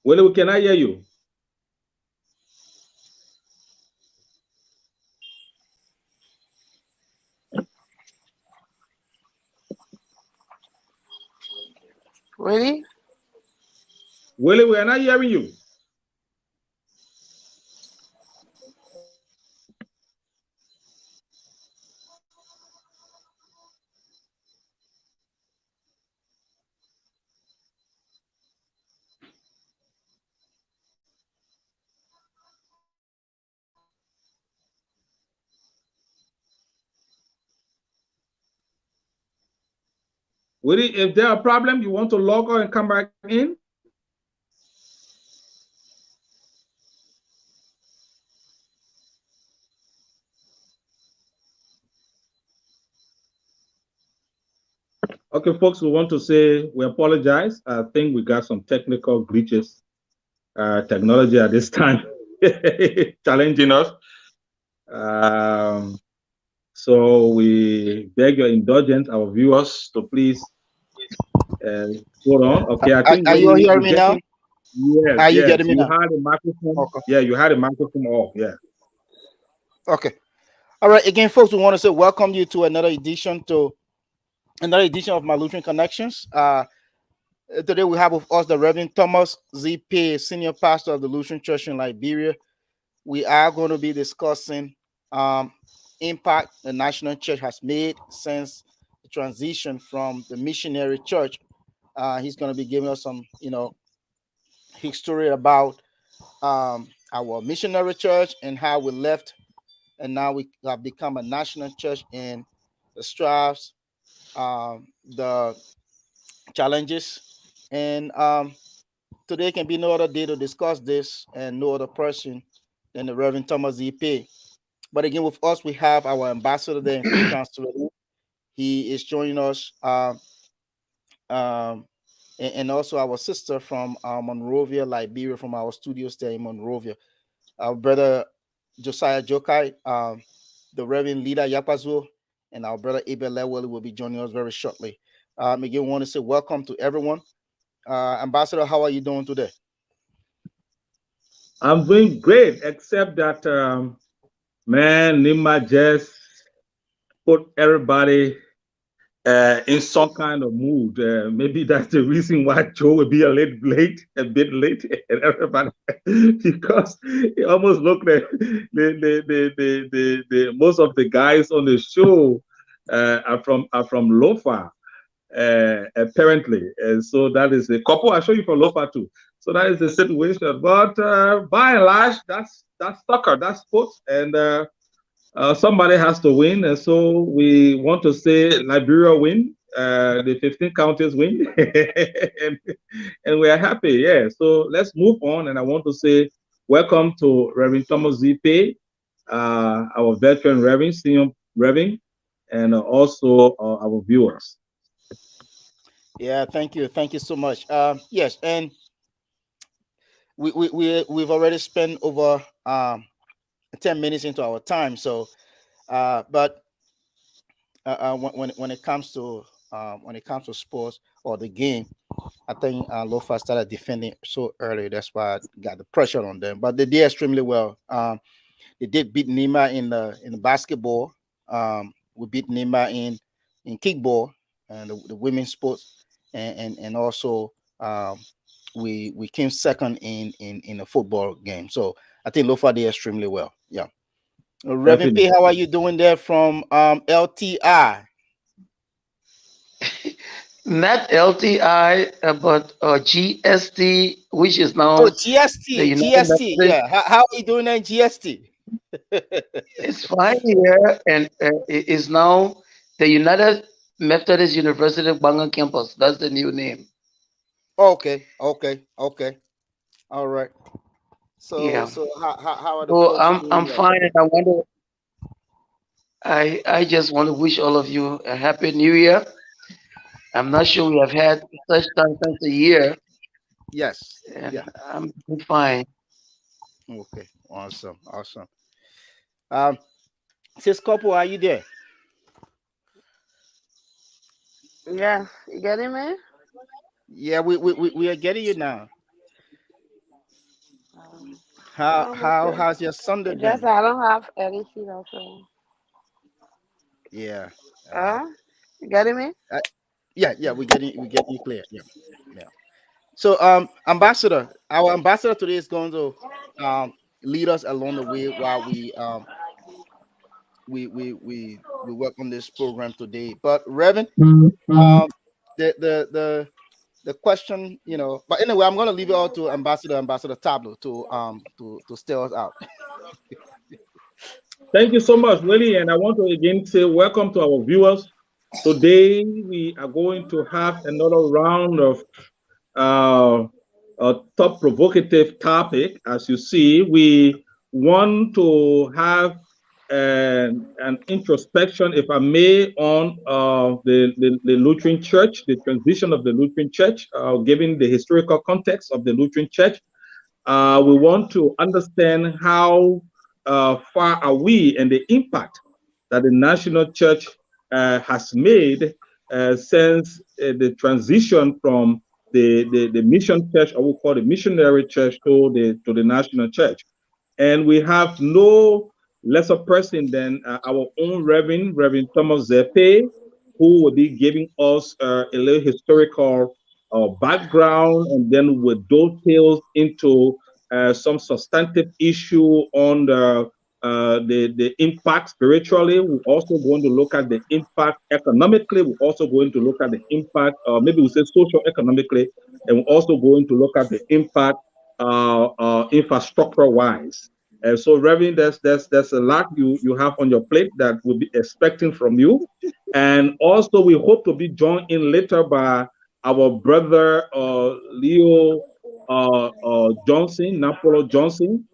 Willie, we cannot hear you. Really? Willie, we are not hearing you. Willie, if there are a problem, you want to log out and come back in? Okay, folks, we want to say we apologize. I think we got some technical glitches. Technology at this time challenging us. So we beg your indulgence, our viewers, to please hold on. Okay, I think Are you Willie hearing is me now? getting. Yes, Are you yes. getting me You now? had a microphone. Okay. Yeah, you had a microphone off. Yeah. Okay. All right. Again, folks, we want to say welcome you to another edition of my Lutheran Connections. Today we have with us the Reverend Thomas Z.P., senior pastor of the Lutheran Church in Liberia. We are going to be discussing impact the national church has made since the transition from the Missionary Church. He's going to be giving us some, history about our missionary church and how we left, and now we have become a national church, and the strives, the challenges, and today can be no other day to discuss this, and no other person than the Reverend Thomas Z.P. But again, with us, we have our ambassador there in Freetown. He is joining us, and also our sister from Monrovia, Liberia, from our studios there in Monrovia. Our brother Josiah Jokai, the Reverend Leader Yapazo, and our brother Abel Lewell will be joining us very shortly. Again, we want to say welcome to everyone. Ambassador, how are you doing today? I'm doing great, except that, man, Nima just put everybody in some kind of mood. Maybe that's the reason why Joe will be a bit late, and everybody, because it almost looked like the most of the guys on the show are from Lofa, apparently, and so that is the couple. I'll show you from Lofa too. So that is the situation. But by and large, that's soccer, that's sports, and somebody has to win, and so we want to say Liberia win, the 15 counties win, and we are happy. Yeah. So let's move on, and I want to say welcome to Reverend Thomas Z.P., our veteran Reverend, senior Reverend, and also our viewers. Yeah, thank you so much. Yes, and we've already spent over 10 minutes into our time. So, but when it comes to sports or the game, I think Lofa started defending so early. That's why I got the pressure on them. But they did extremely well. They did beat Nima in the basketball. We beat Nima in kickball and the women's sports, and also we came second in a football game. So I think Lofa did extremely well. Yeah. Reverend P, Definitely. how are you doing there from LTI? Not LTI, but GST, which is Oh, now the GST, United GST. Methodist. Yeah. How are you doing in GST? It's fine here, and it is now the United Methodist University of Bangan campus. That's the new name. Okay, okay. All right. So Yeah. so how are the So folks I'm doing there? fine, and I just want to wish all of you a happy New Year. I'm not sure we have had such time since a year, Yes. and Yeah. I'm doing fine. Okay. Awesome. Um, sis couple, are you there? Yeah, you getting me? Yeah, we are getting you now. How's your Sunday Just been? I don't have any fever, so. Yeah. Uh, Uh, you getting me? yeah, we getting you clear. Yeah, yeah. So, ambassador, our ambassador today is going to um lead us along the way while we work on this program today. But Reverend, um, the question, But anyway, I'm going to leave it all to Ambassador Tableau to stare us out. Thank you so much, Willie. And I want to again say welcome to our viewers. Today, we are going to have another round of uh, a thought provocative topic. As you see, we want to have an introspection, if I may, on the Lutheran Church, the transition of the Lutheran Church, given the historical context of the Lutheran Church. We want to understand how far are we and the impact that the national church has made since the transition from the mission church, or we call the missionary church, to the national church. And we have no lesser person than our own Reverend Thomas Zepe, who will be giving us a little historical background, and then with dovetails into some substantive issue on the impact spiritually. We're also going to look at the impact economically. We're also going to look at the impact, maybe we say social economically, and we're also going to look at the impact infrastructure wise. And so, Reverend, there's a lot you have on your plate that we'll be expecting from you. And also, we hope to be joined in later by our brother Leo Johnson, Napolo Johnson.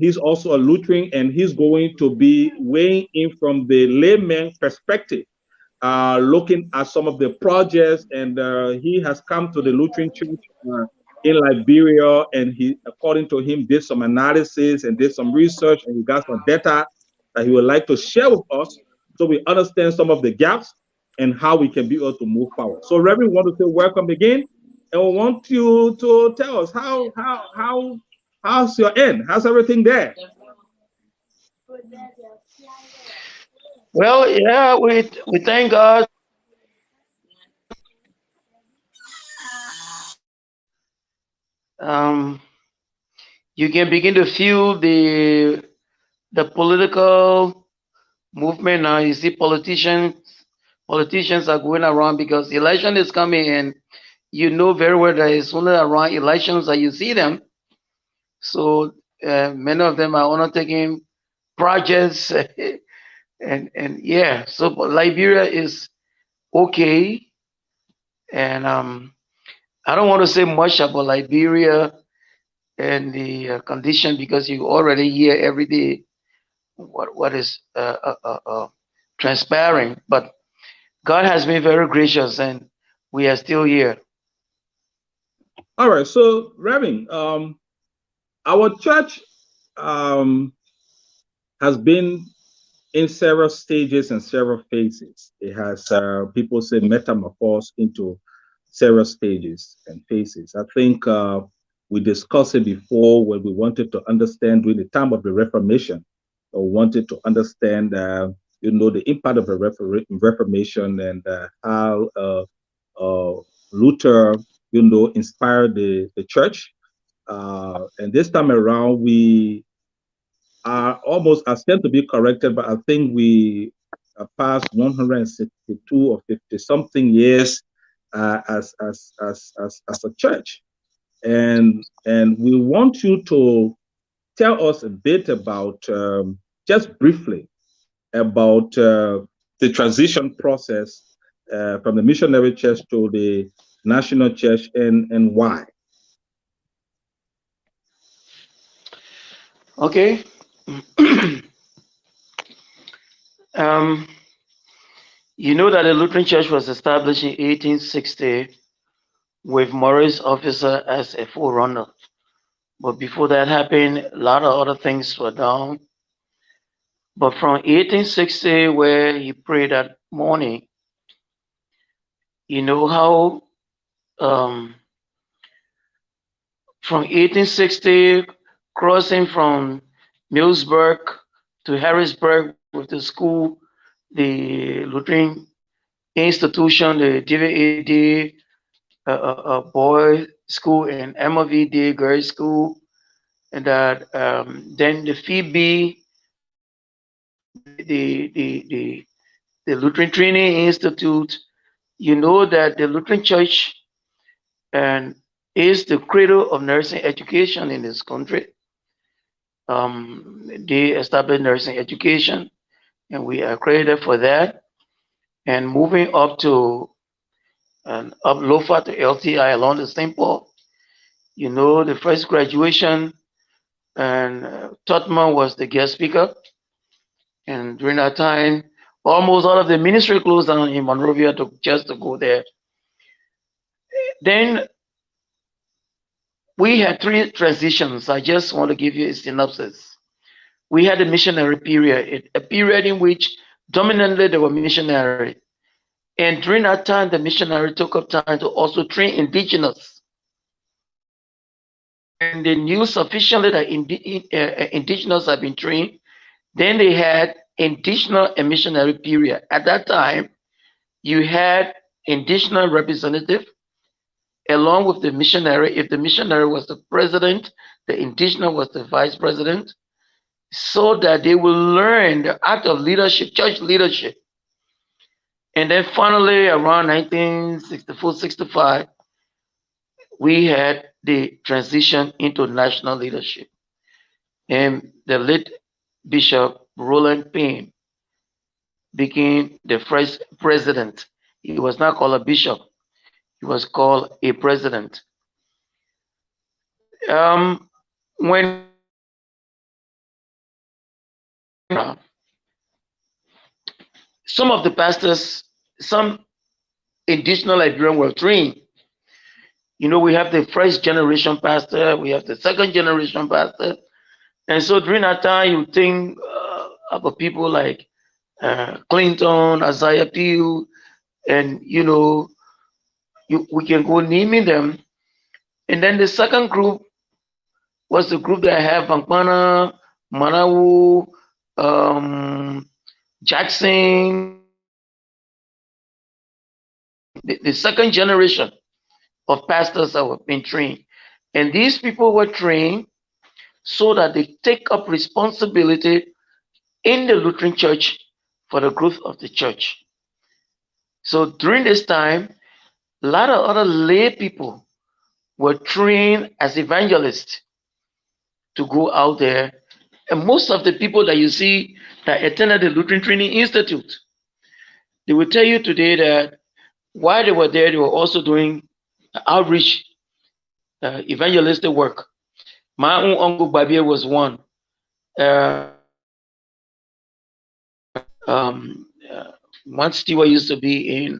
He's also a Lutheran, and he's going to be weighing in from the layman perspective, looking at some of the projects, and he has come to the Lutheran Church in Liberia, and he, according to him, did some analysis and did some research, and he got some data that he would like to share with us, so we understand some of the gaps and how we can be able to move forward. So, Reverend, we want to say welcome again, and we want you to tell us how's your end, how's everything there? Well, yeah, we thank God. Um, you can begin to feel the political movement now. You see politicians are going around because election is coming, and you know very well that it's only around elections that you see them. So many of them are undertaking projects, and yeah. So Liberia is okay, and I don't want to say much about Liberia and the condition because you already hear every day what is transpiring. But God has been very gracious, and we are still here. All right, so Reverend, our church um, has been in several stages and several phases. It has, people say, metamorphosed into several stages and phases. I think we discussed it before when we wanted to understand during the time of the Reformation, or wanted to understand, the impact of the Reformation, and how Luther, inspired the church. And this time around, we are almost, I stand to be corrected, but I think we are past 162 or 50 something years as a church, and we want you to tell us a bit about, just briefly, about the transition process from the missionary church to the national church, and why. Okay. um, you know that the Lutheran Church was established in 1860 with Maurice Officer as a forerunner. But before that happened, a lot of other things were done. But from 1860, where he prayed that morning, you know how from 1860 crossing from Millsburg to Harrisburg with the school, the Lutheran institution, the DVAD boy school, and MOVD girls school, and that then the Phoebe, the Lutheran Training Institute. You know that the Lutheran Church and is the cradle of nursing education in this country. They established nursing education, and we are credited for that. And moving up to up Lofa to LTI along the St. Paul, you know, the first graduation, and Totman was the guest speaker. And during that time, almost all of the ministry closed down in Monrovia just to go there. Then we had three transitions. I just want to give you a synopsis. We had a missionary period, a period in which dominantly there were missionaries. And during that time, the missionary took up time to also train indigenous. When they knew sufficiently that indigenous had been trained, then they had indigenous and missionary period. At that time, you had indigenous representative along with the missionary. If the missionary was the president, the indigenous was the vice president, so that they will learn the act of leadership, church leadership. And then finally, around 1964-65, we had the transition into national leadership. And the late Bishop Roland Payne became the first president. He was not called a bishop. He was called a president. When some of the pastors, some indigenous Liberians were trained. You know, we have the first generation pastor, we have the second generation pastor. And so during that time, you think about people like Clinton, Isaiah Pugh, and, you know, we can go naming them. And then the second group was the group that have Bankmana, Manawu, Jackson, the second generation of pastors that were being trained. And these people were trained so that they take up responsibility in the Lutheran Church for the growth of the church. So during this time, a lot of other lay people were trained as evangelists to go out there. And most of the people that you see that attended the Lutheran Training Institute, they will tell you today that while they were there, they were also doing outreach, evangelistic work. My own uncle Babia was one. One steward used to be in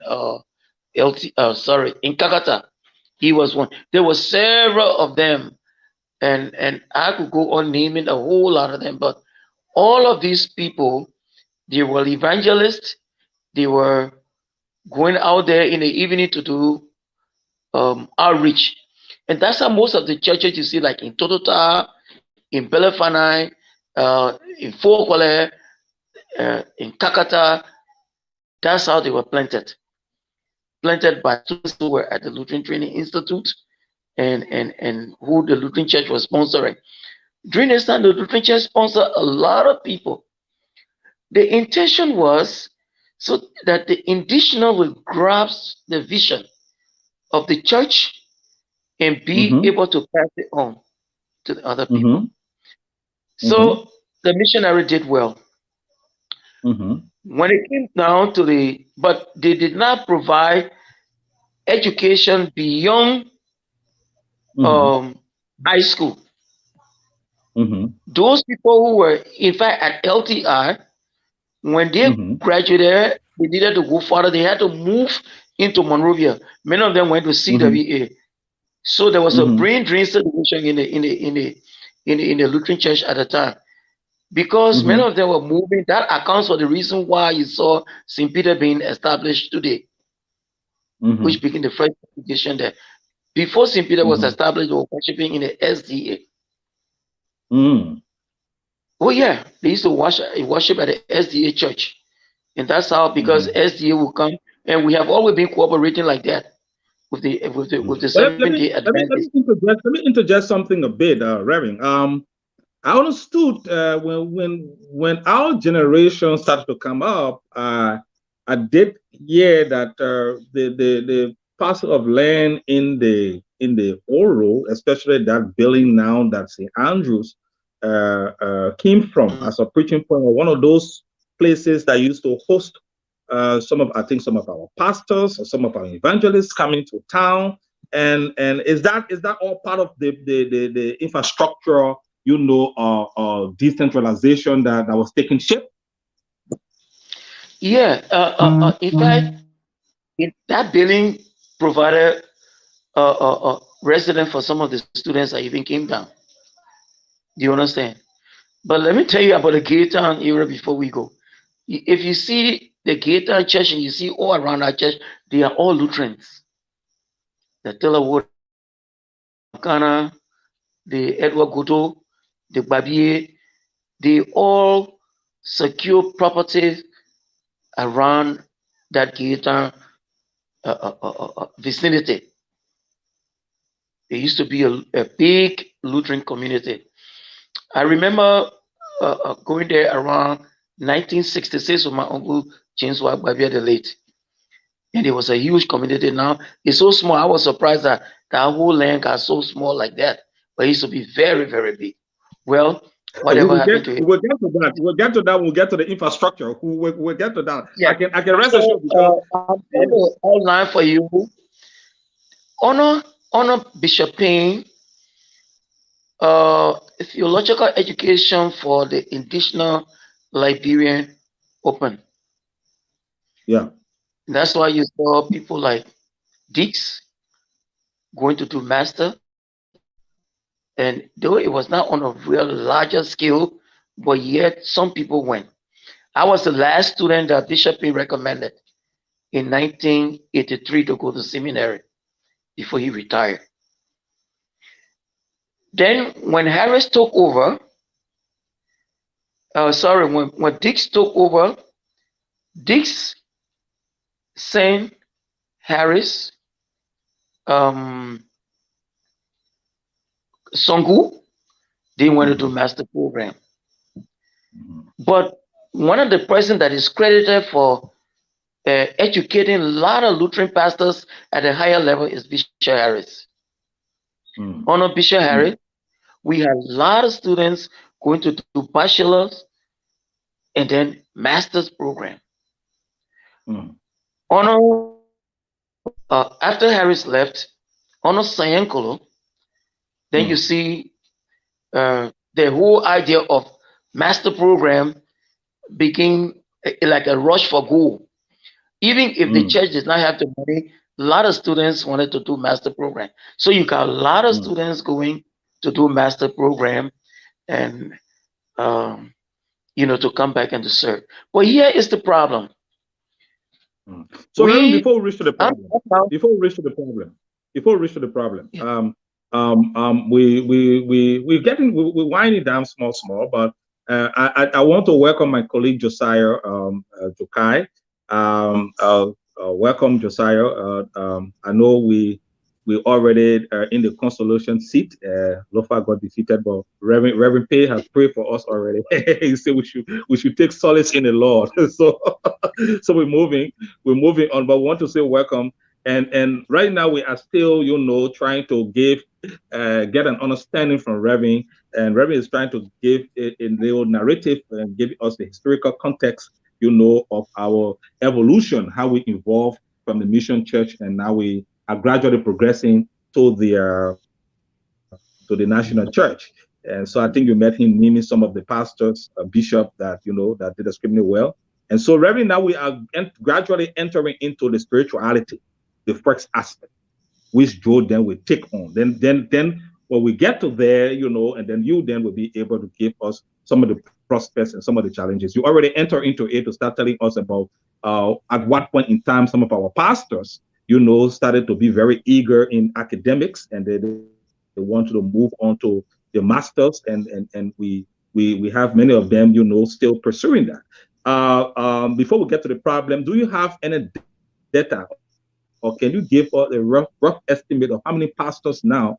in Kakata. He was one. There were several of them, and I could go on naming a whole lot of them. But all of these people, they were evangelists. They were going out there in the evening to do outreach, and that's how most of the churches you see, like in Totota, in Belefanai, in Fokwale, in Kakata, that's how they were planted by students who were at the Lutheran Training Institute and who the Lutheran Church was sponsoring. During this time, the Lutheran Church sponsored a lot of people. The intention was so that the indigenous will grasp the vision of the church and be able to pass it on to the other people. So the missionary did well. When it came down to but they did not provide education beyond high school. Those people who were, in fact, at LTI, when they graduated, they needed to go further. They had to move into Monrovia. Many of them went to CWA. So there was a brain drain situation in the Lutheran Church at the time, because many of them were moving. That accounts for the reason why you saw St. Peter being established today, which became the first congregation there. Before St. Peter was established, they were worshiping in the SDA. Mm. Oh yeah, they used to worship at the SDA church, and that's how, because Mm-hmm. SDA will come, and we have always been cooperating like that with the Well, let me 7 Day let me let Adventist. me interject. Let me interject something a bit, Reverend. I understood when our generation started to come up. I did hear that the parcel of land in the Oro, especially that building now that St. Andrews came from as a preaching point, or one of those places that used to host I think some of our pastors or some of our evangelists coming to town. And is that all part of the infrastructure, decentralization that was taking shape? Yeah, in fact, that building provided residence for some of the students that even came down. Do you understand? But let me tell you about the Gaytown area before we go. If you see the Gaytown church and you see all around that church, they are all Lutherans. The Telewood, Kana, the Edward Goto, the Babier, they all secure property around that Gaytown vicinity. There used to be a big Lutheran community. I remember going there around 1966 with my uncle James Wagbabia the late. And it was a huge community. Now it's so small. I was surprised that that whole land got so small like that. But it used to be very, very big. Well, We whatever will get happened to it? we will get to that. We'll get to that. We'll get to the infrastructure. We'll get to that. Yeah. I can rest So assured because I'm going yes. to outline for you. Honor Bishop Payne, theological education for the indigenous Liberian open. Yeah. That's why you saw people like Dix going to do master. And though it was not on a real larger scale, but yet some people went. I was the last student that Bishop Payne recommended in 1983 to go to seminary before he retired. Then when Harris took over, when Dix took over, Dix sent Harris, um, Songu, they wanted to do master program. But one of the person that is credited for educating a lot of Lutheran pastors at a higher level is Bishop Harris. Honor Bishop Harris, we had a lot of students going to do bachelor's and then master's program. Honor, after Harris left, Honor Sayankolo, then you see the whole idea of master program became like a rush for gold. Even if the church did not have the money, a lot of students wanted to do master program. So you got a lot of students going to do master program and to come back and to serve. But here is the problem. So Reverend, before we reach to the problem, we're winding down small, but I want to welcome my colleague Josiah Jokai. Welcome Josiah. I know we already in the consolation seat. Lofa got defeated, but Reverend Pay has prayed for us already. He said we should take solace in the Lord. So we're moving on, but we want to say welcome. And right now we are still, trying to get an understanding from Reverend, and Reverend is trying to give a little narrative and give us the historical context, of our evolution, how we evolved from the Mission Church, and now we are gradually progressing to the national church. And so I think you met him naming some of the pastors, bishop that that did extremely well. And so, Reverend, now we are gradually entering into the spirituality, the first aspect, which Joe then will take on. Then when we get to there, and then you then will be able to give us some of the prospects and some of the challenges. You already enter into it to start telling us about at what point in time some of our pastors, started to be very eager in academics, and they want to move on to the masters, and we have many of them, still pursuing that. Before we get to the problem, do you have any data, or can you give us a rough estimate of how many pastors now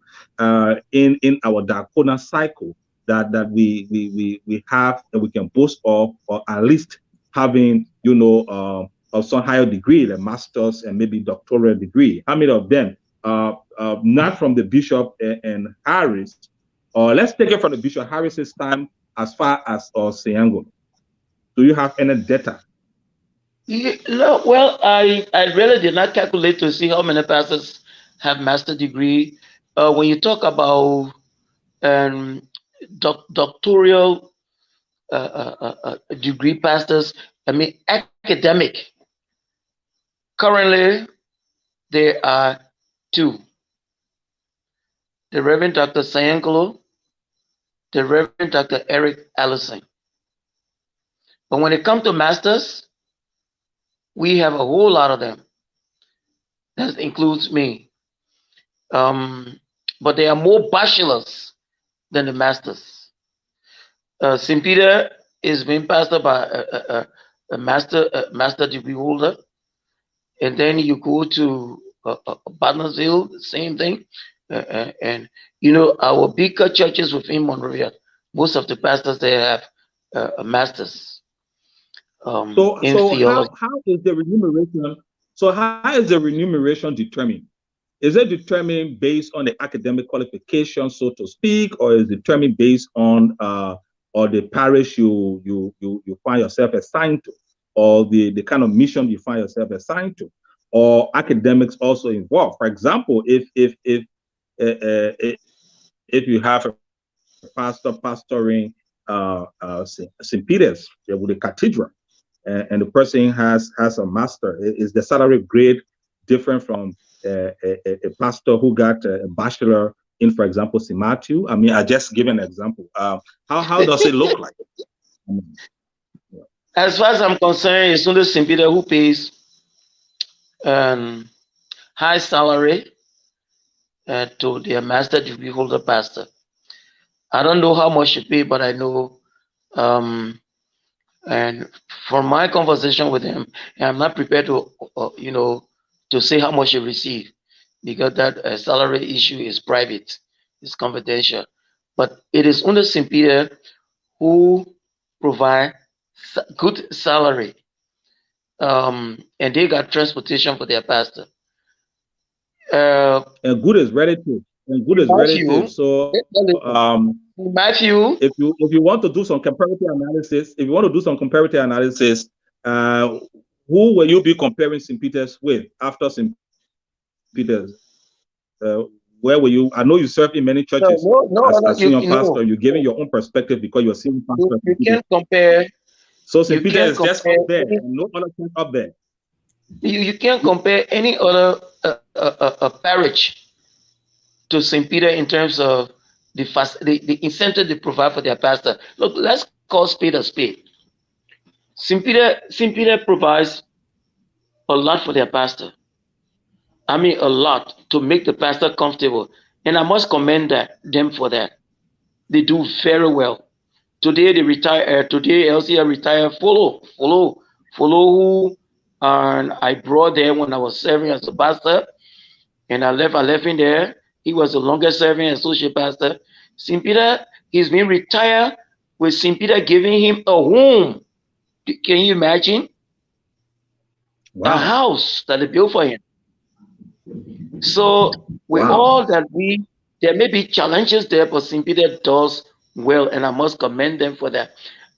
in our diaconal cycle that we have, and we can boast of, or at least having of some higher degree, the master's and maybe doctoral degree? How many of them, not from the Bishop and Harris, or let's take it from the Bishop Harris's time as far as Siango? Do you have any data? No, well, I really did not calculate to see how many pastors have master degree. When you talk about doctoral degree pastors, I mean academic. Currently, there are two: the Reverend Dr. Sayangolo, the Reverend Dr. Eric Allison. But when it comes to masters, we have a whole lot of them. That includes me. But there are more bachelors than the masters. St. Peter is being pastored by a master degree holder, and then you go to Barnesville, same thing, and our bigger churches within Monrovia, most of the pastors they have a masters in So theology. how is the remuneration? So how is the remuneration determined? Is it determined based on the academic qualification, so to speak, or is it determined based on or the parish you find yourself assigned to, or the kind of mission you find yourself assigned to, or academics also involved? For example, if you have a pastor pastoring St. Peter's with a cathedral, and the person has a master, is the salary grade different from a pastor who got a bachelor in, for example, St. Matthew? I mean, I just give an example. How does it look like? As far as I'm concerned, it's only St. Peter who pays high salary to their master degree holder pastor. I don't know how much you pay, but I know, and from my conversation with him, I'm not prepared to, to say how much you receive, because that salary issue is private, it's confidential. But it is only St. Peter who provide good salary, and they got transportation for their pastor. And good is relative. And good is relative. So Matthew, if you want to do some comparative analysis, who will you be comparing St. Peter's with after St. Peter's? Where will you? I know you serve in many churches as senior pastor. You're giving your own perspective because you're senior pastor. You can't compare. So St. Peter is just up there, and no other church up there. You can't compare any other parish to St. Peter in terms of the incentive they provide for their pastor. Look, let's call spade a spade. St. Peter provides a lot for their pastor. I mean, a lot to make the pastor comfortable, and I must commend them for that. They do very well. Today they retire. Today LCA retired. Follow who I brought there when I was serving as a pastor, and I left him there. He was the longest serving associate pastor. St. Peter, he's been retired with St. Peter giving him a home. Can you imagine? Wow. A house that they built for him. So with all that there may be challenges there, but St. Peter does well, and I must commend them for that.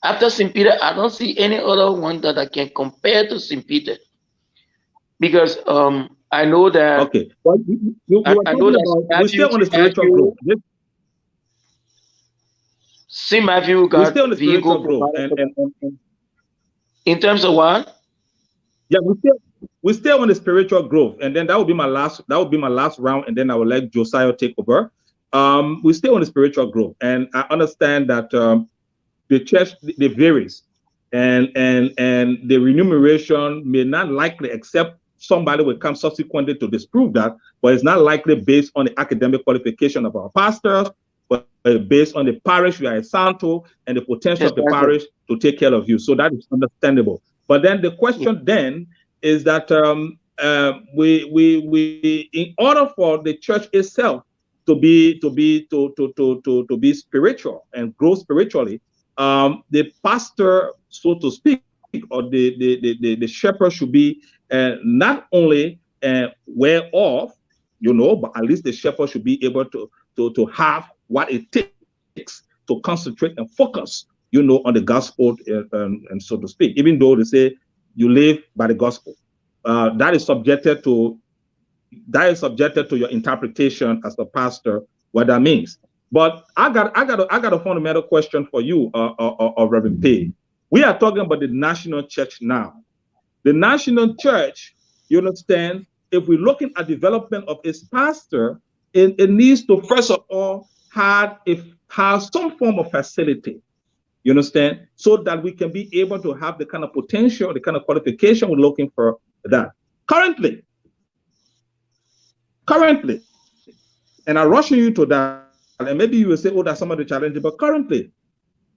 After St. Peter, I don't see any other one that I can compare to St. Peter, because I know that. Okay, well, I know that we still on the spiritual growth. St. Matthew got vehicle growth, and in terms of what? Yeah, we still on the spiritual growth, and then that would be my last round, and then I will let Josiah take over. We still on the spiritual growth, and I understand that the church they varies, and the remuneration may not likely, except somebody will come subsequently to disprove that, but it's not likely based on the academic qualification of our pastors but based on the parish you are assigned to and the potential of the Exactly. parish to take care of you. So that is understandable. But then the question then is that we in order for the church itself to be spiritual and grow spiritually, the pastor, so to speak, or the shepherd should be not only well off, but at least the shepherd should be able to have what it takes to concentrate and focus, on the gospel, and so to speak. Even though they say you live by the gospel, that is subjected to your interpretation as a pastor, what that means. But I got a fundamental question for you, Reverend P. We are talking about the national church now. The national church, you understand, if we're looking at development of its pastor, it needs to first of all have some form of facility. You understand? So that we can be able to have the kind of potential, the kind of qualification we're looking for that. Currently, and I'm rushing you to that, and maybe you will say, oh, that's some of the challenges, but currently,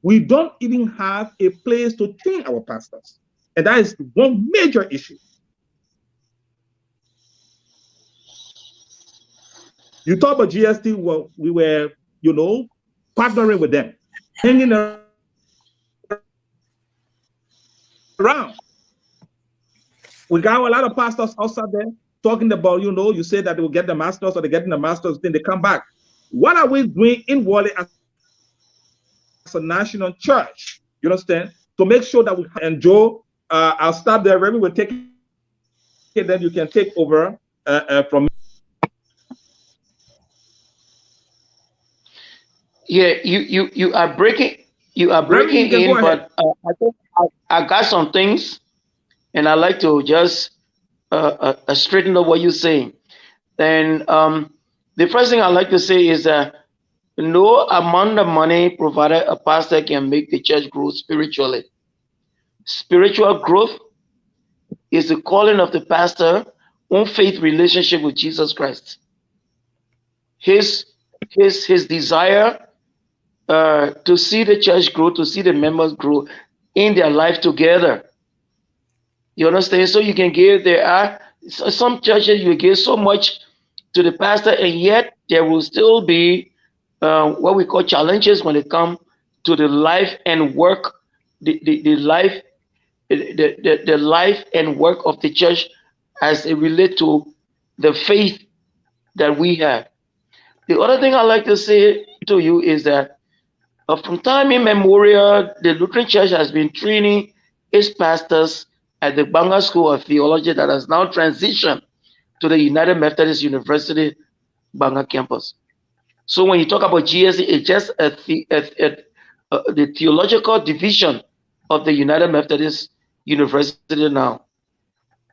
we don't even have a place to train our pastors. And that is one major issue. You talk about GST, well, we were, partnering with them, hanging around. We got a lot of pastors outside there talking about, you say that they will get the masters or they're getting the masters, then they come back. What are we doing inwardly as a national church, you understand, to make sure that we and Joe, I'll stop there. Maybe we'll take it, then you can take over from. Yeah, you are breaking Reverend, you in, but I think I got some things, and I like to just straighten up what you're saying. And the first thing I like to say is that no amount of money provided a pastor can make the church grow spiritually. Spiritual growth is the calling of the pastor on faith relationship with Jesus Christ. His desire to see the church grow, to see the members grow in their life together. You understand? So you can give, there are some churches you give so much to the pastor, and yet there will still be what we call challenges when it comes to the life and work, the life, the life and work of the church as it relates to the faith that we have. The other thing I like to say to you is that from time immemorial, the Lutheran Church has been training its pastors at the Banga School of Theology that has now transitioned to the United Methodist University Banga campus. So when you talk about GSE, it's just the theological division of the United Methodist University now.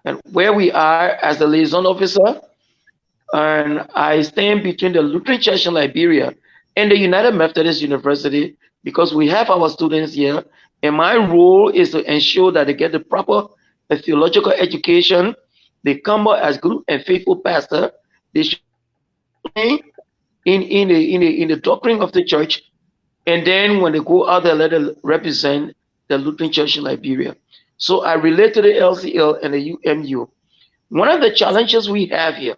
And where we are as a liaison officer, and I stand between the Lutheran Church in Liberia and the United Methodist University because we have our students here, and my role is to ensure that they get the proper theological education. They come out as good and faithful pastor. They should in the doctrine of the church, and then when they go out there, let them represent the Lutheran Church in Liberia. So I relate to the LCL and the UMU. One of the challenges we have here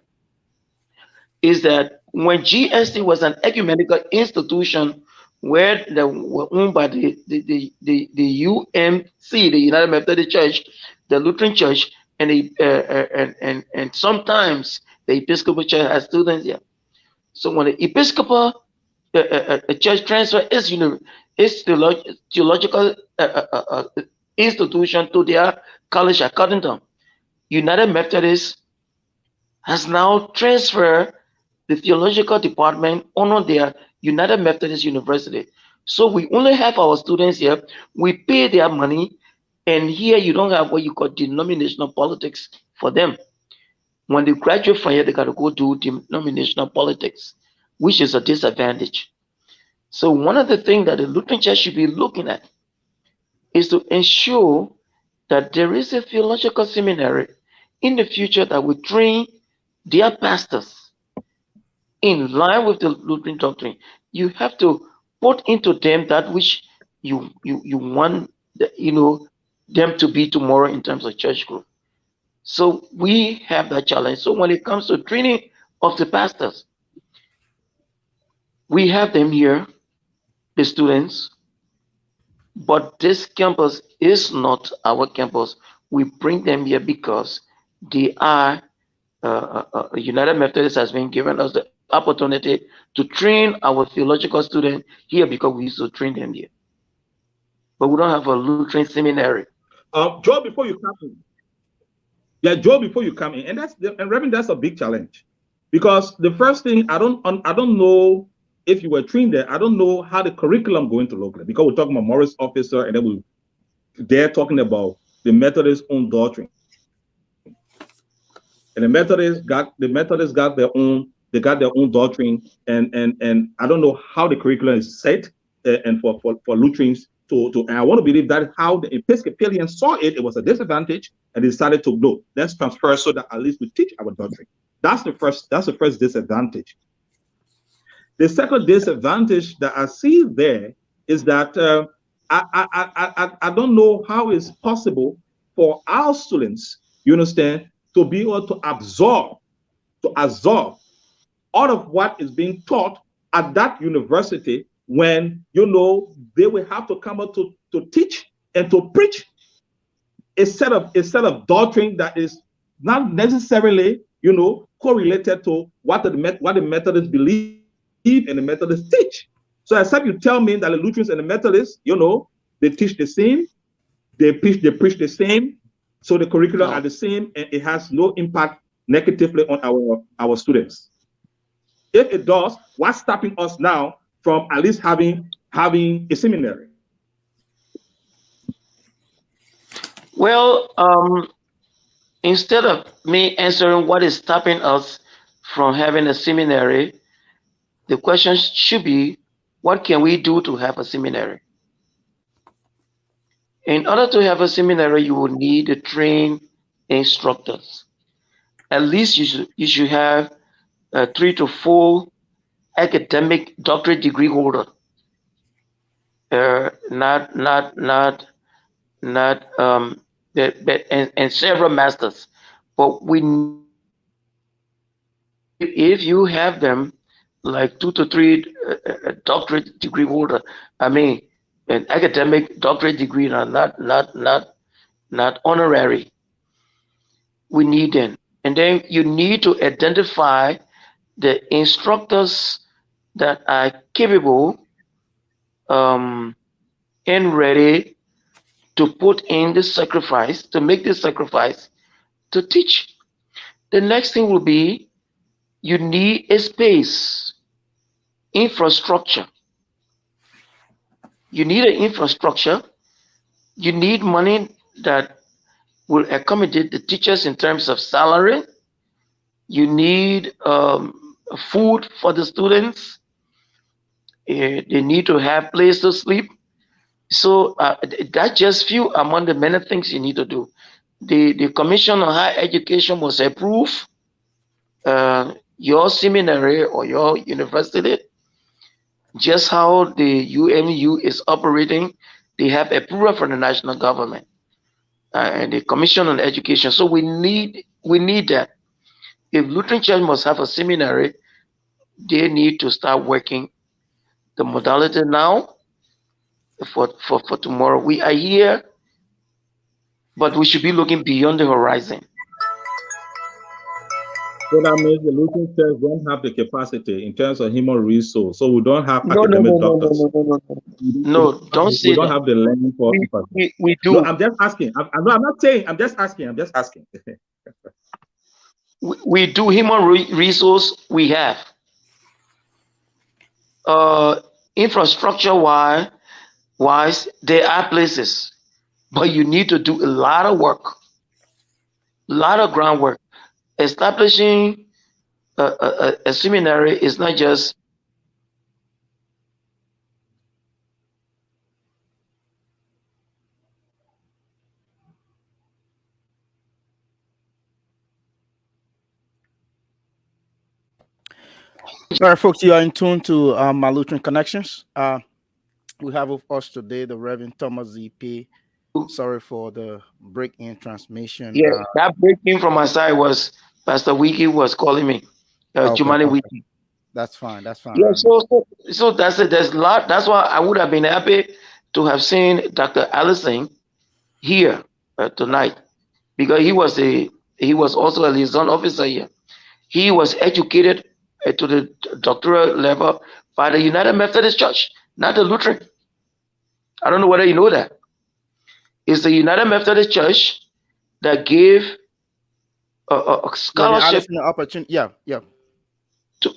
is that when GST was an ecumenical institution where they were owned by the UMC, the United Methodist Church, the Lutheran Church, and and sometimes the Episcopal Church has students here. So when the Episcopal church transfer its theological institution to their college at Cottontown, United Methodist has now transferred the theological department under their United Methodist University. So we only have our students here. We pay their money, and here you don't have what you call denominational politics for them. When they graduate from here, they got to go do denominational politics, which is a disadvantage. So one of the things that the Lutheran Church should be looking at is to ensure that there is a theological seminary in the future that will train their pastors in line with the Lutheran doctrine. you have to put into them that which you want them to be tomorrow in terms of church growth. So we have that challenge. So when it comes to training of the pastors, we have them here, the students, but this campus is not our campus. We bring them here because they are United Methodist has been given us the opportunity to train our theological students here because we used to train them here. But we don't have a Lutheran seminary. Joe, before you come in, yeah, Joe, before you come in, and Reverend, that's a big challenge, because the first thing I don't know if you were trained there. I don't know how the curriculum going to look like, because we're talking about Morris officer, and then they're talking about the Methodist own doctrine, and the Methodists got their own. They got their own doctrine, and I don't know how the curriculum is set, and for Lutherans and I want to believe that how the Episcopalians saw it was a disadvantage, and they decided to no, let's transfer so that at least we teach our doctrine. That's the first disadvantage. The second disadvantage that I see there is that I don't know how it's possible for our students, you understand, to be able to absorb all of what is being taught at that university, when they will have to come out to teach and to preach a set of doctrine that is not necessarily correlated to what the Methodists believe and the Methodists teach. So except you tell me that the Lutherans and the Methodists, they teach the same, they preach the same, so the curriculum are the same, and it has no impact negatively on our students. If it does, what's stopping us now from at least having a seminary? Well, instead of me answering what is stopping us from having a seminary, the question should be, what can we do to have a seminary? In order to have a seminary, you will need to train instructors. At least you should have 3 to 4 academic doctorate degree holder, not and several masters. But if you have them like 2 to 3 doctorate degree holder, I mean an academic doctorate degree, not honorary, we need them. And then you need to identify the instructors that are capable and ready to put in the sacrifice, to make the sacrifice to teach. The next thing will be, you need a space, infrastructure. You need an infrastructure. You need money that will accommodate the teachers in terms of salary. You need food for the students. They need to have place to sleep. So that's just few among the many things you need to do. The Commission on Higher Education must approve your seminary or your university. Just how the UMU is operating, they have approval from the national government and the Commission on Education. So we need that. If Lutheran Church must have a seminary, they need to start working the modality now for tomorrow. We are here, but we should be looking beyond the horizon. So that means the Lutheran Church don't have the capacity in terms of human resource. So we don't have academic doctors. No, don't say that. We don't have the learning for. We do. No, I'm just asking. I'm not saying. I'm just asking. We do human resource. We have infrastructure wise, there are places, but you need to do a lot of work, a lot of groundwork. Establishing a seminary is not just All right, folks, you are in tune to my Lutheran Connections. We have with us today the Reverend Thomas ZP. Sorry for the break in transmission. Yeah, that breaking from my side was Pastor Wiki was calling me. Okay, Jumani okay, Wiki. that's fine. That's fine, Yeah, Reverend. so that's it. There's a lot. That's why I would have been happy to have seen Dr. Allison here tonight because he was also a liaison officer here. He was educated to the doctoral level by the United Methodist Church, not the Lutheran. I don't know whether you know that. It's the United Methodist Church that gave a Reverend scholarship Allison, the opportunity. Yeah, yeah.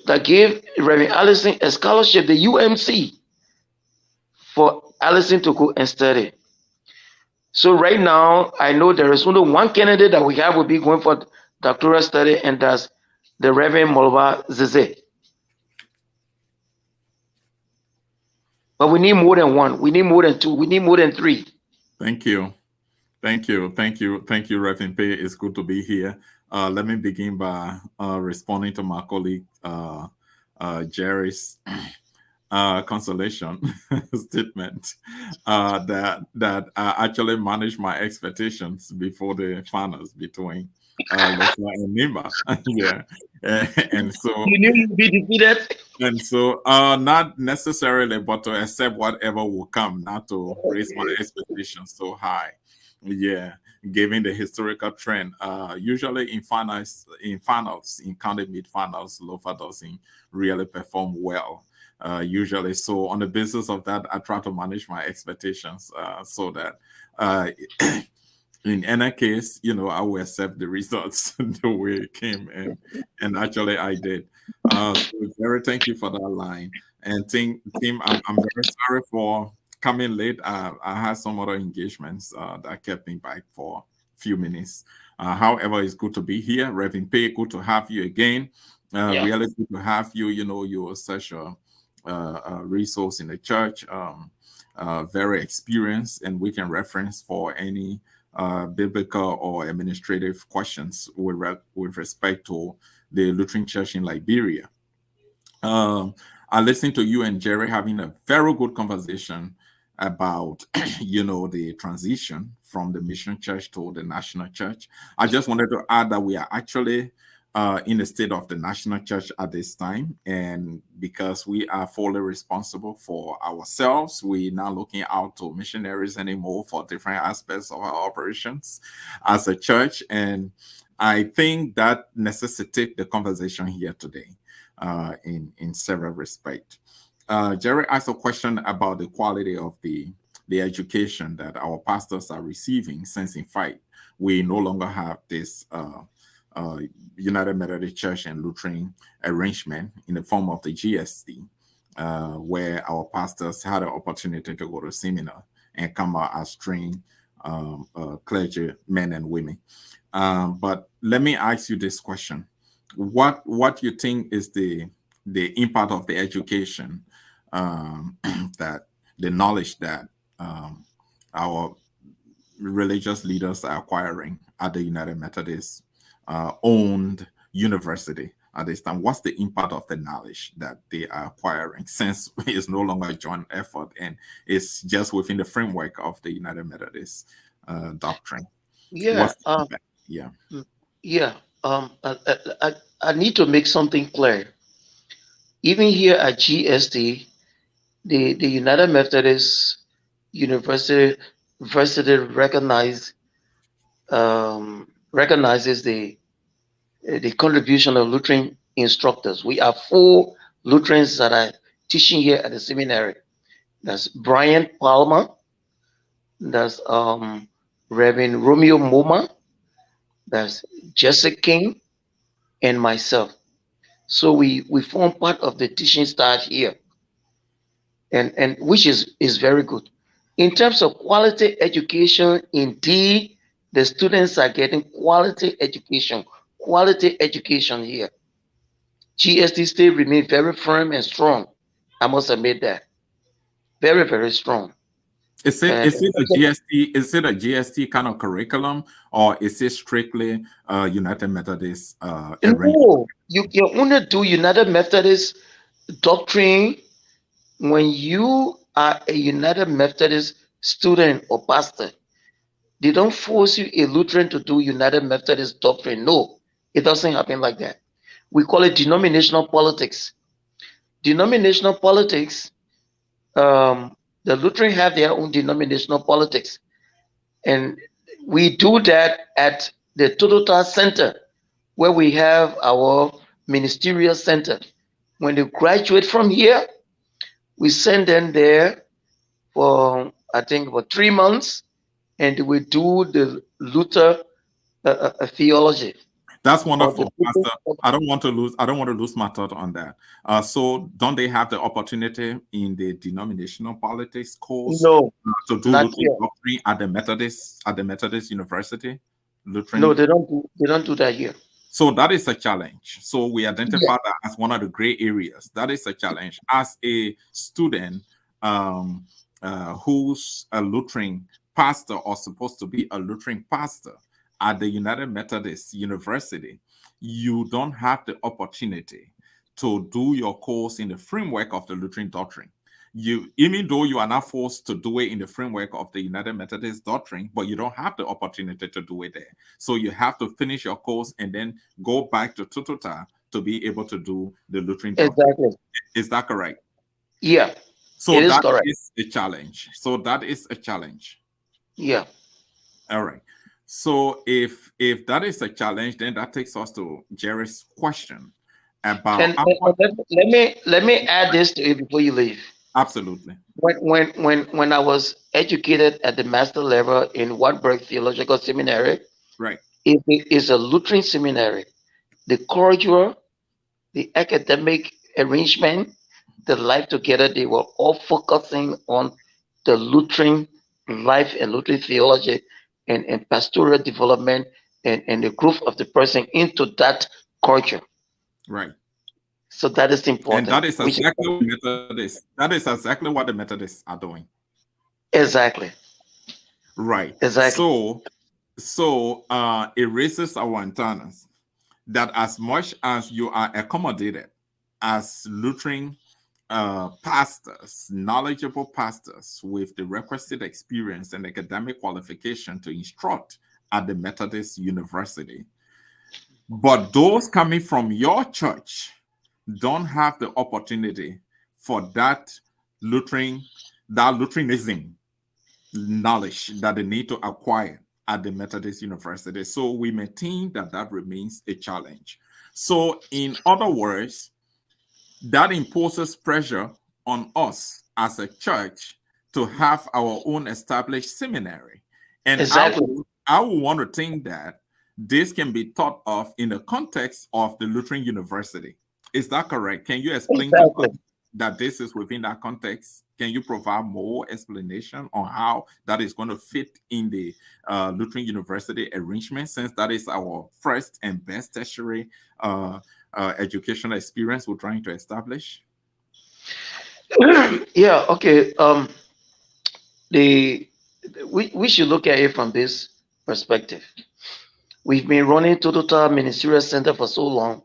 that gave Reverend Allison a scholarship, the UMC, for Allison to go and study. So right now, I know there is only one candidate that we have will be going for doctoral study, and that's the Reverend Molva Zeze. But we need more than one. We need more than two. We need more than three. Thank you. Thank you. Thank you. Thank you, Reverend Pay. It's good to be here. Let me begin by responding to my colleague Jerry's consolation statement that I actually managed my expectations before the finals between Lofa and Nima. Yeah. And so You knew you'd be defeated. and so, not necessarily, but to accept whatever will come, not to raise my expectations so high. Yeah, given the historical trend, usually in county mid finals, Lofa doesn't really perform well. Usually, so on the basis of that, I try to manage my expectations so that uh, in any case, I will accept the results the way it came, and actually I did. So Jerry, thank you for that line. And team, I'm very sorry for coming late. I had some other engagements that kept me back for a few minutes. However, it's good to be here. Reverend Pay, good to have you again. Yeah. Really good to have you. You're such a resource in the church, very experienced, and we can reference for any biblical or administrative questions with respect to the Lutheran Church in Liberia. I listened to you and Jerry having a very good conversation about, the transition from the Mission Church to the National Church. I just wanted to add that we are actually in the state of the National Church at this time, and because we are fully responsible for ourselves, we're not looking out to missionaries anymore for different aspects of our operations as a church. And I think that necessitates the conversation here today in several respects. Jerry asked a question about the quality of the education that our pastors are receiving, since in fact we no longer have this United Methodist Church and Lutheran arrangement in the form of the GST, where our pastors had an opportunity to go to seminar and come out as trained clergy men and women. But let me ask you this question: what you think is the impact of the education, that the knowledge that our religious leaders are acquiring at the United Methodist owned university at this time? What's the impact of the knowledge that they are acquiring, since it's no longer a joint effort and it's just within the framework of the United Methodist doctrine? Yeah. What's the impact? Yeah. Yeah. I need to make something clear. Even here at GST, the United Methodist University recognizes the contribution of Lutheran instructors. We have 4 Lutherans that are teaching here at the seminary. That's Brian Palmer, that's Reverend Romeo Moma, that's Jesse King, and myself. So we form part of the teaching staff here, and which is very good. In terms of quality education, indeed, the students are getting quality education. Quality education here. GST still remain very firm and strong. I must admit that. Very, very strong. Is it a GST? Is it a GST kind of curriculum, or is it strictly United Methodist arrangement? No, you can only do United Methodist doctrine when you are a United Methodist student or pastor. They don't force you a Lutheran to do United Methodist doctrine. No, it doesn't happen like that. We call it denominational politics. Denominational politics, the Lutheran have their own denominational politics. And we do that at the Total Center, where we have our ministerial center. When they graduate from here, we send them there for, I think, about 3 months, and we do the Luther theology. That's wonderful, Pastor. I don't want to lose my thought on that. So don't they have the opportunity in the denominational politics course No, to do not Lutheran here. doctrine at the Methodist University? Lutheran. No, they don't do that here. So that is a challenge. So we identify that as one of the gray areas. That is a challenge. As a student who's a Lutheran pastor or supposed to be a Lutheran pastor at the United Methodist University, you don't have the opportunity to do your course in the framework of the Lutheran doctrine. Even though you are not forced to do it in the framework of the United Methodist doctrine, but you don't have the opportunity to do it there. So you have to finish your course and then go back to Tututa to be able to do the Lutheran doctrine. Exactly. Is that correct? Yeah. So it is that correct. is a challenge. So that is a challenge. Yeah. All right. So if that is a challenge, then that takes us to Jerry's question about. And let me add this to it before you leave. Absolutely. When I was educated at the master level in Wartburg Theological Seminary, Right. it is a Lutheran seminary. The culture, the academic arrangement, the life together, they were all focusing on the Lutheran life and Lutheran theology and pastoral development and the growth of the person into that culture. Right. So that is important. And that is exactly what Methodists. That is exactly what the Methodists are doing. Exactly. Right. Exactly. So it raises our antennas that as much as you are accommodated as Lutheran pastors, knowledgeable pastors with the requisite experience and academic qualification to instruct at the Methodist University, but those coming from your church don't have the opportunity for that Lutheranism knowledge that they need to acquire at the Methodist University. So we maintain that remains a challenge. So in other words, that imposes pressure on us as a church to have our own established seminary. And exactly. I would want to think that this can be thought of in the context of the Lutheran University. Is that correct? Can you explain to us that this is within that context? Can you provide more explanation on how that is going to fit in the Lutheran University arrangement, since that is our first and best tertiary educational experience we're trying to establish? Yeah, okay. We should look at it from this perspective. We've been running Total Ministerial Center for so long,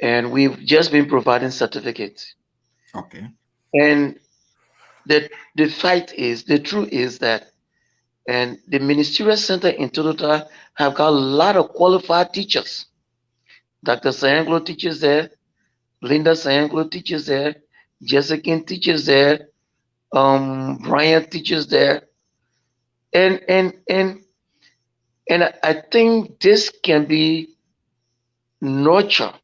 and we've just been providing certificates. Okay. And the truth is that, and the Ministerial Center in Total have got a lot of qualified teachers. Dr. Sayanglo teaches there, Linda Sayanglo teaches there, Jessica teaches there, Brian teaches there, and I think this can be nurtured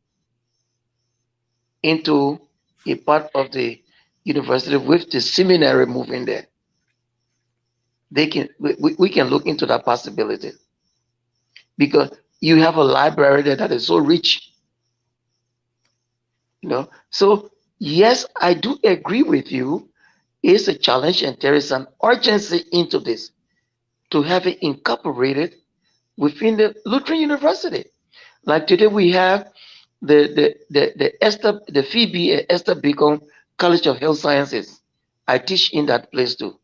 into a part of the university with the seminary moving there. We can look into that possibility, because you have a library there that is so rich. So yes, I do agree with you. It's a challenge, and there is an urgency into this to have it incorporated within the Lutheran University. Like today, we have the Phoebe Esther Beacon College of Health Sciences. I teach in that place too.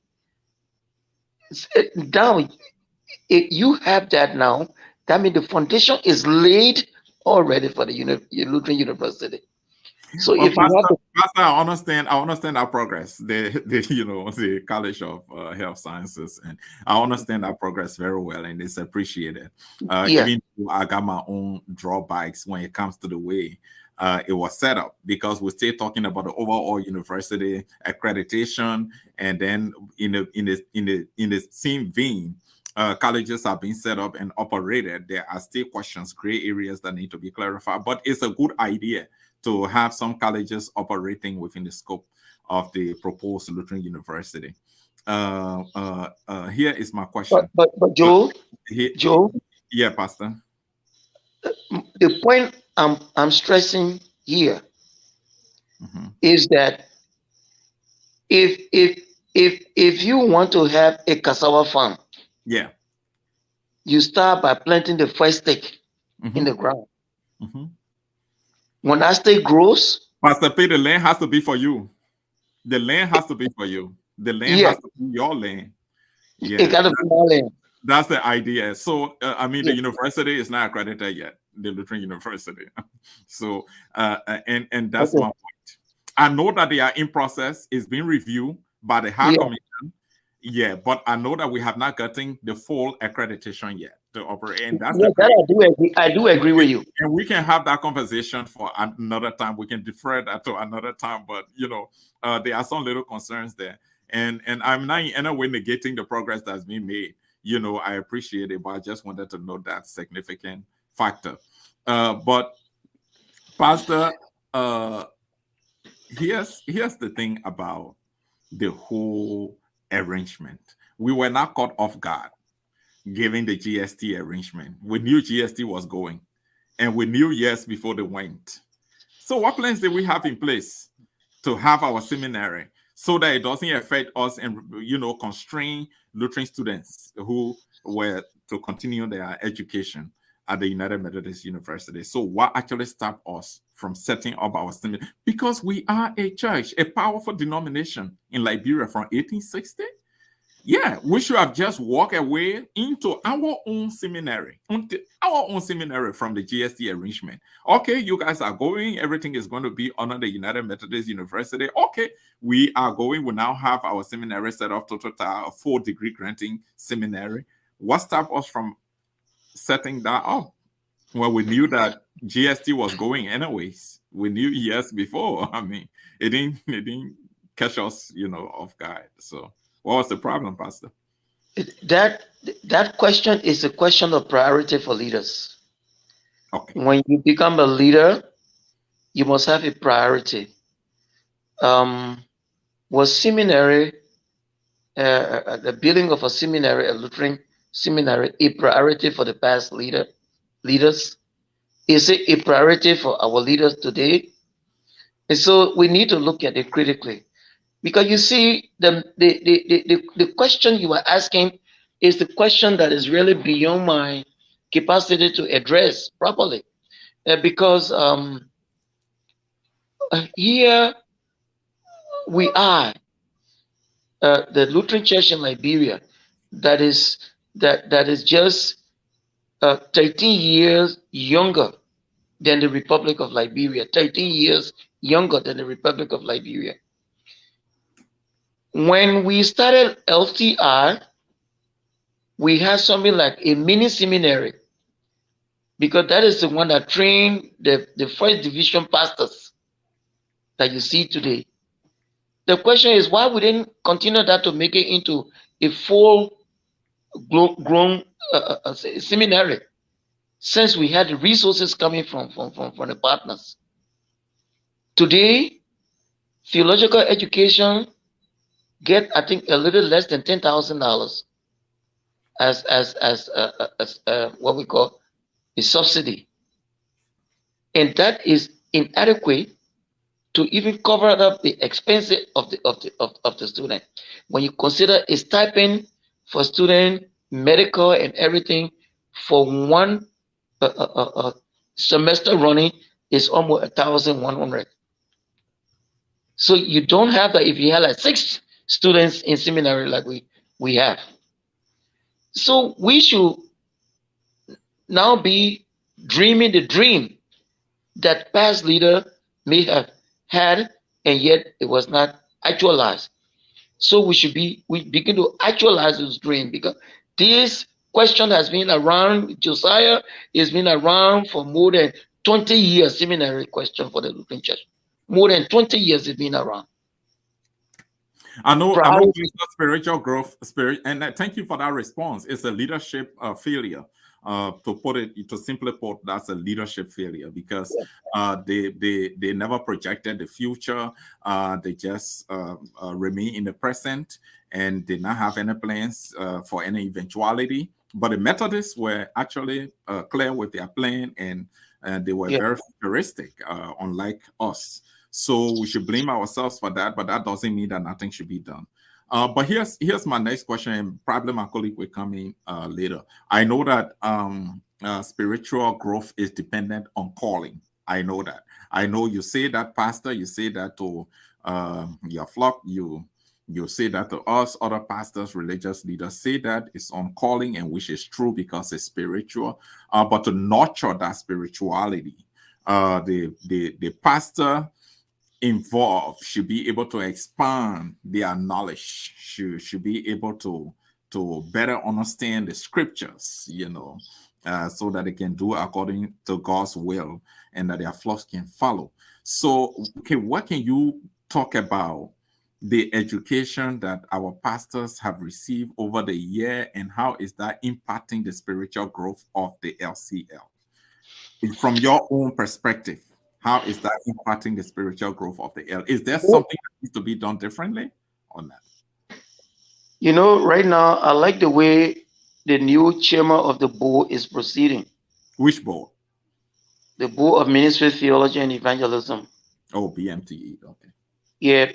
Now, if you have that now, that means the foundation is laid already for the Lutheran University. So Well, if you have Pastor, I understand our progress. The the College of Health Sciences, and I understand our progress very well, and it's appreciated. yeah, Even though I got my own drawbacks when it comes to the way it was set up, because we're still talking about the overall university accreditation, and then in the same vein. Colleges are being set up and operated. There are still questions, gray areas that need to be clarified, but it's a good idea to have some colleges operating within the scope of the proposed Lutheran University. Here is my question. but Joe, Here, Joe, yeah, Pastor. the point I'm stressing here Mhm. is that if you want to have a cassava farm, Yeah. you start by planting the first stake in Mhm. the ground. Mhm. When that stake grows, Pastor P, the land has to be for you. The land has to be for you. The land yeah, has to be your land. it Yeah, got to be my land. that's the idea. So, I mean, the Yeah, university is not accredited yet, the Lutheran University. So, and that's okay. my point. I know that they are in process. It's being reviewed by the High Yeah, Commission. Yeah, but I know that we have not gotten the full accreditation yet to operate, and that's yeah, the that critical. I do agree. I do agree with you. And we can have that conversation for another time. We can defer that to another time. But there are some little concerns there, and I'm not in any way negating the progress that's been made. I appreciate it, but I just wanted to note that significant factor. But Pastor, uh, here's the thing about the whole arrangement. We were not caught off guard given the GST arrangement. We knew GST was going, and we knew years before they went. So, what plans did we have in place to have our seminary so that it doesn't affect us and constrain Lutheran students who were to continue their education at the United Methodist University? So, what actually stopped us from setting up our seminary? Because we are a church, a powerful denomination in Liberia from 1860. Yeah, we should have just walked away into our own seminary, from the GST arrangement. Okay, you guys are going, everything is going to be under the United Methodist University. Okay, we are going, we now have our seminary set up, total a full degree granting seminary. What stopped us from setting that up? Well, we knew that GST was going anyways. We knew years before. I mean, it didn't catch us, off guard. So what was the problem, Pastor? That that question is a question of priority for leaders. Okay. When you become a leader, you must have a priority. Was seminary, the building of a seminary, a Lutheran seminary, a priority for the past leaders? Is it a priority for our leaders today? And so we need to look at it critically. Because you see, the question you are asking is the question that is really beyond my capacity to address properly. Because here we are, the Lutheran Church in Liberia, that is just 13 years younger than the Republic of Liberia. 13 years younger than the Republic of Liberia. When we started LTR, we had something like a mini seminary, because that is the one that trained the first division pastors that you see today. The question is, why we didn't continue that to make it into a full grown seminary, since we had the resources coming from the partners. Today, theological education get, I think, a little less than $10,000 as what we call a subsidy, and that is inadequate to even cover up the expenses of the student. When you consider a stipend for student, medical and everything for one semester running is almost 1,100. So you don't have that if you have like 6 students in seminary like we have. So we should now be dreaming the dream that past leader may have had, and yet it was not actualized. So we begin to actualize this dream, because this question has been around. Josiah has been around for more than 20 years. Seminary question for the Lutheran Church. More than 20 years it's been around. I know Pastor, spiritual growth, and thank you for that response. It's a leadership failure. To simply put, that's a leadership failure, because they never projected the future. They just remain in the present and did not have any plans for any eventuality. But the Methodists were actually clear with their plan, and they were very futuristic, unlike us. So we should blame ourselves for that, but that doesn't mean that nothing should be done. But here's my next question, and probably my colleague will come in later. I know that spiritual growth is dependent on calling. I know that. I know you say that, Pastor. You say that to your flock. You say that to us, other pastors, religious leaders say that it's on calling, and which is true because it's spiritual. But to nurture that spirituality, the pastor involved should be able to expand their knowledge, should be able to better understand the scriptures, so that they can do according to God's will and that their flocks can follow. So, okay, what can you talk about the education that our pastors have received over the year, and how is that impacting the spiritual growth of the LCL? From your own perspective, how is that impacting the spiritual growth of the L? Is there something that needs to be done differently on that? Right now, I like the way the new chairman of the board is proceeding. Which board? The Board of Ministry, Theology, and Evangelism. Oh, BMTE. Okay. Yeah.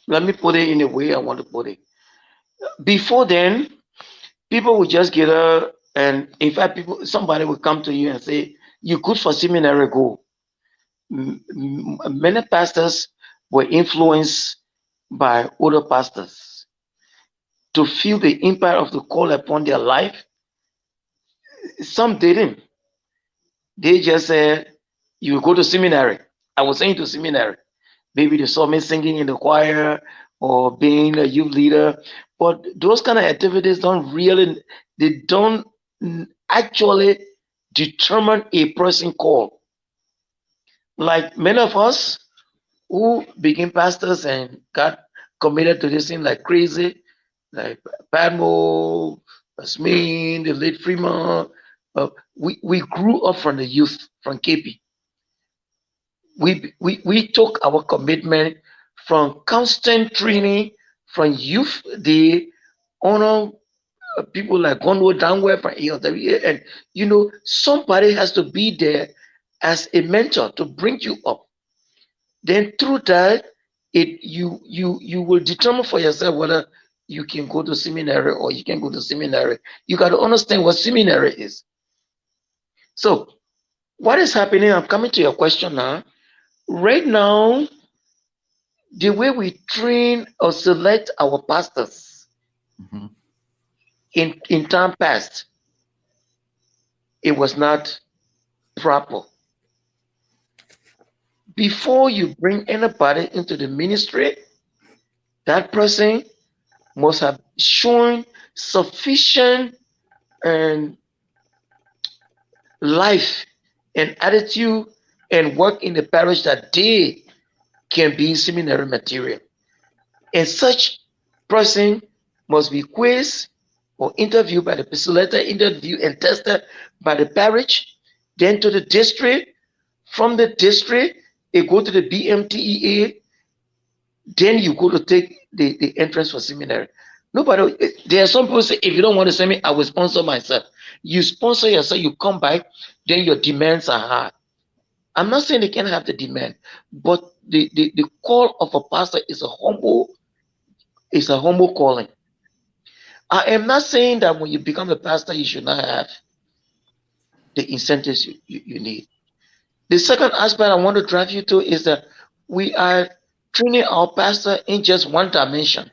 Let me put it in the way I want to put it. Before then, people would just get up, and in fact, somebody would come to you and say, "You good for seminary, go." Many pastors were influenced by older pastors to feel the impact of the call upon their life. Some didn't. They just said, "You go to seminary." I was saying to seminary. Maybe they saw me singing in the choir or being a youth leader, but those kind of activities don't actually determine a person call. Like many of us who became pastors and got committed to this thing like crazy, like Padmo, Asmin, the late Freeman, we grew up from the youth, from KP. We took our commitment from constant training, from youth. They honor people like Gonwo Downwell from ALWA, and somebody has to be there as a mentor to bring you up. Then through that, you will determine for yourself whether you can go to seminary or you can go to seminary. You got to understand what seminary is. So what is happening? I'm coming to your question now. Right now, the way we train or select our pastors in time past, it was not proper. Before you bring anybody into the ministry, that person must have shown sufficient life and attitude and work in the parish that they can be seminary material. And such person must be quizzed or interviewed by the facilitator, interviewed and tested by the parish, then to the district. From the district, it go to the BMTEA, then you go to take the entrance for seminary. There are some people say, if you don't want to send me, I will sponsor myself. You sponsor yourself, you come back, then your demands are high. I'm not saying they can't have the demand, but the call of a pastor is a humble calling. I am not saying that when you become a pastor, you should not have the incentives you need. The second aspect I want to drive you to is that we are training our pastor in just one dimension.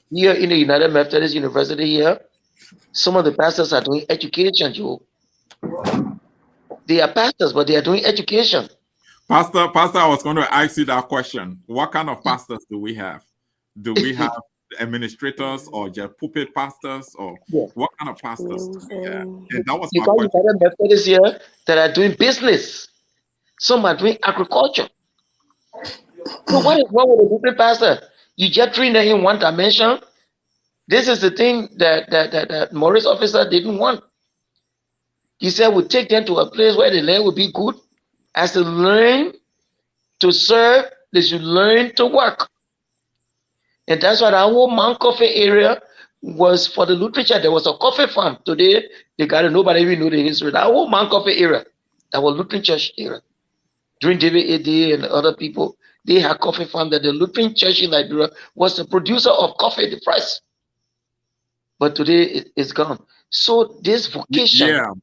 Here in the United Methodist University here, some of the pastors are doing education, Joe. They are pastors, but they are doing education. Pastor, I was going to ask you that question. What kind of pastors do we have? Do we have administrators or just pulpit pastors, or Yeah. what kind of pastors do we have? And that was You my got question. United Methodists here that are doing business. Some are doing agriculture. So what is wrong with a pulpit pastor? You just train them in one dimension. This is the thing that Maurice officer didn't want. He said we'll take them to a place where the land will be good. As they learn to serve, they should learn to work. And that's why the whole Mount Coffee area was for the literature. There was a coffee farm. Today, they got it. Nobody even know the history. That whole Mount Coffee area, that was Lutheran Church area. During David A.D. and other people, they had coffee farm that the Lutheran Church in Liberia was the producer of coffee, the price. But today, it's gone. So this vocation,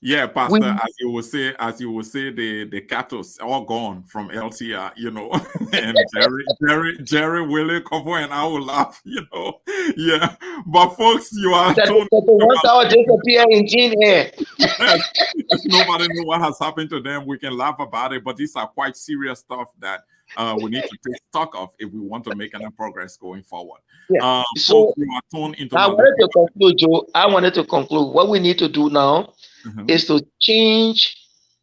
Yeah, we, Pastor, as you will say, the cattle's all gone from LTR, and Jerry, Willie, Covo, and I will laugh, Yeah, but folks, you are that told the ones that will disappear in thin air. if nobody know what has happened to them, we can laugh about it. But these are quite serious stuff that we need to take stock of if we want to make any progress going forward. Yeah. So you are tuned into I wanted to conclude, Joe. I wanted to conclude. What we need to do now is to change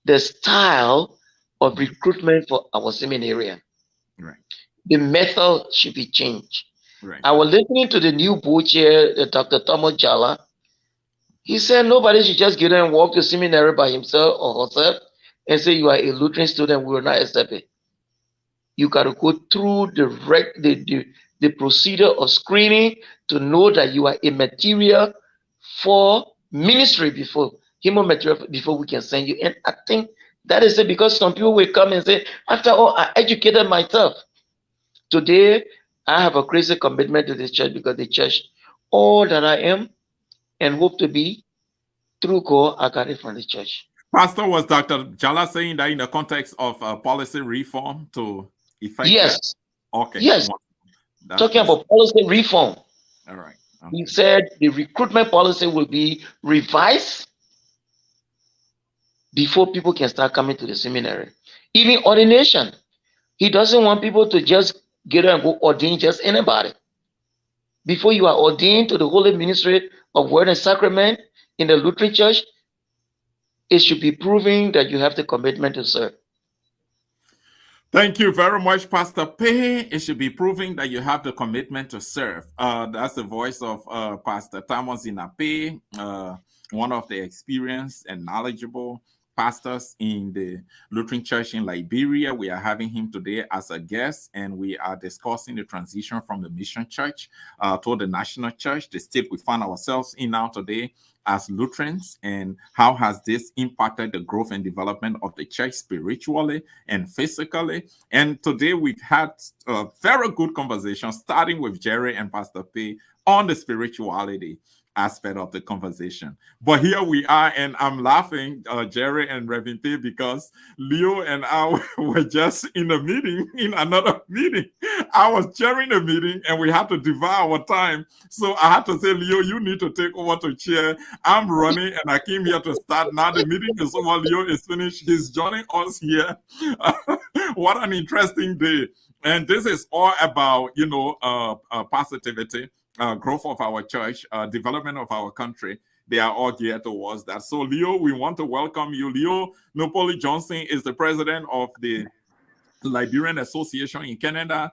the style of recruitment for our seminarian. Right. The method should be changed. Right. I was listening to the new board chair, Dr. Thomas Jala. He said nobody should just get and walk to seminary by himself or herself and say you are a Lutheran student, we will not accept it. You got to go through the procedure of screening to know that you are a material for ministry before human material before we can send you. And I think that is it, because some people will come and say, after all, I educated myself. Today, I have a crazy commitment to this church because the church, all that I am and hope to be, through God, I got it from the church. Pastor, was Dr. Jala saying that in the context of policy reform to effect? Yes. That? Okay. Yes. Talking about policy reform. All right. Okay. He said the recruitment policy will be revised before people can start coming to the seminary. Even ordination. He doesn't want people to just get and go ordain just anybody. Before you are ordained to the holy ministry of word and sacrament in the Lutheran Church, it should be proving that you have the commitment to serve. Thank you very much, Pastor Pei. It should be proving that you have the commitment to serve. That's the voice of Pastor Thomas Inape, one of the experienced and knowledgeable pastors in the Lutheran Church in Liberia. We are having him today as a guest, and we are discussing the transition from the Mission Church to the National Church, the state we find ourselves in now today as Lutherans, and how has this impacted the growth and development of the church spiritually and physically. And today we've had a very good conversation, starting with Jerry and Pastor P on the spirituality aspect of the conversation. But here we are, and I'm laughing, Jerry and Reverend P, because Leo and I were just in a meeting, in another meeting. I was chairing the meeting, and we had to divide our time. So I had to say, Leo, you need to take over to chair. I'm running, and I came here to start. Now the meeting is over. Leo is finished. He's joining us here. What an interesting day. And this is all about, positivity. Growth of our church, development of our country, they are all geared towards that. So, Leo, we want to welcome you. Leo Nopoli Johnson is the president of the Liberian Association in Canada.